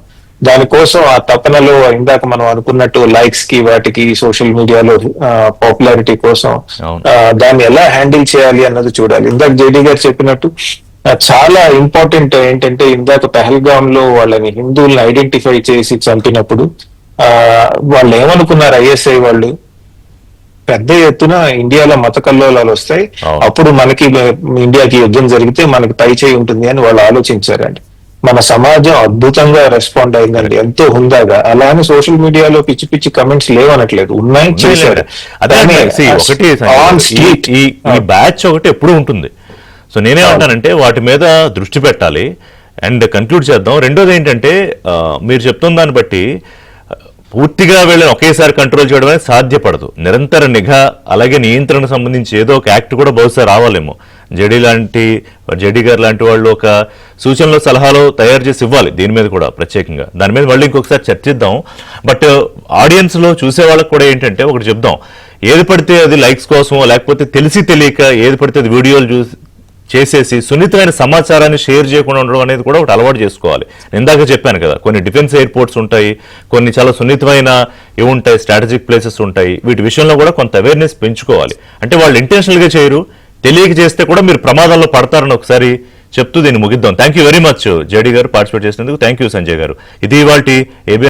దానికోసం ఆ తపనలో ఇందాక మనం అనుకున్నట్టు లైక్స్ కి, వాటికి, సోషల్ మీడియాలో పాపులారిటీ కోసం దాన్ని ఎలా హ్యాండిల్ చేయాలి అన్నది చూడాలి. ఇందాక జేడీ గారు చెప్పినట్టు చాలా ఇంపార్టెంట్ ఏంటంటే, ఇందాక పెహల్గామ్ లో వాళ్ళని హిందువుల్ని ఐడెంటిఫై చేసి చంపినప్పుడు వాళ్ళు ఏమనుకున్నారు, ఐఎస్ఐ వాళ్ళు, పెద్ద ఎత్తున ఇండియాలో మత కల్లోలాలు వస్తాయి, అప్పుడు మనకి ఇండియాకి యుద్ధం జరిగితే మనకి పై చేయి ఉంటుంది అని వాళ్ళు ఆలోచించారండి. మన సమాజం అద్భుతంగా రెస్పాండ్ అయిందండి, ఎంతో హుందాగా. అలానే సోషల్ మీడియాలో పిచ్చి పిచ్చి కమెంట్స్ లేవనట్లేదు, ఉన్నాయి, చేశారు. ఈ బ్యాచ్ ఒకటి ఎప్పుడు ఉంటుంది. సో నేనేమంటానంటే వాటి మీద దృష్టి పెట్టాలి అండ్ కన్క్లూడ్ చేద్దాం. రెండోది ఏంటంటే, మీరు చెప్తున్న దాన్ని బట్టి పూర్తిగా వీళ్ళని ఒకేసారి కంట్రోల్ చేయడం అనేది సాధ్యపడదు. నిరంతర నిఘా, అలాగే నియంత్రణకు సంబంధించి ఏదో ఒక యాక్ట్ కూడా బహుశా రావాలేమో. జేడీ గారు లాంటి వాళ్ళు ఒక సూచనలు, సలహాలు తయారు చేసి ఇవ్వాలి దీని మీద కూడా ప్రత్యేకంగా. దాని మీద మళ్ళీ ఇంకొకసారి చర్చిద్దాం. బట్ ఆడియన్స్ లో చూసే వాళ్ళకి కూడా ఏంటంటే ఒకటి చెప్దాం, ఏది పడితే అది లైక్స్ కోసమో, లేకపోతే తెలిసి తెలియక ఏది పడితే అది వీడియోలు చేసేసి సున్నితమైన సమాచారాన్ని షేర్ చేయకుండా ఉండడం అనేది కూడా ఒకటి అలవాటు చేసుకోవాలి. ఇందాక చెప్పాను కదా, కొన్ని డిఫెన్స్ ఎయిర్పోర్ట్స్ ఉంటాయి, కొన్ని చాలా సున్నితమైన ఇవి ఉంటాయి, స్ట్రాటజిక్ ప్లేసెస్ ఉంటాయి. వీటి విషయంలో కూడా కొంత అవేర్నెస్ పెంచుకోవాలి. అంటే వాళ్ళు ఇంటెన్షనల్ గా చేయరు, తెలియక చేస్తే కూడా మీరు ప్రమాదాల్లో పడతారని ఒకసారి చెప్తూ దీన్ని ముగిద్దాం. Thank you very much JD గారు పార్టిసిపేట్ చేసినందుకు. థ్యాంక్ యూ సంజయ్ గారు. ఇది ఇవాల్టి ఏబిఎన్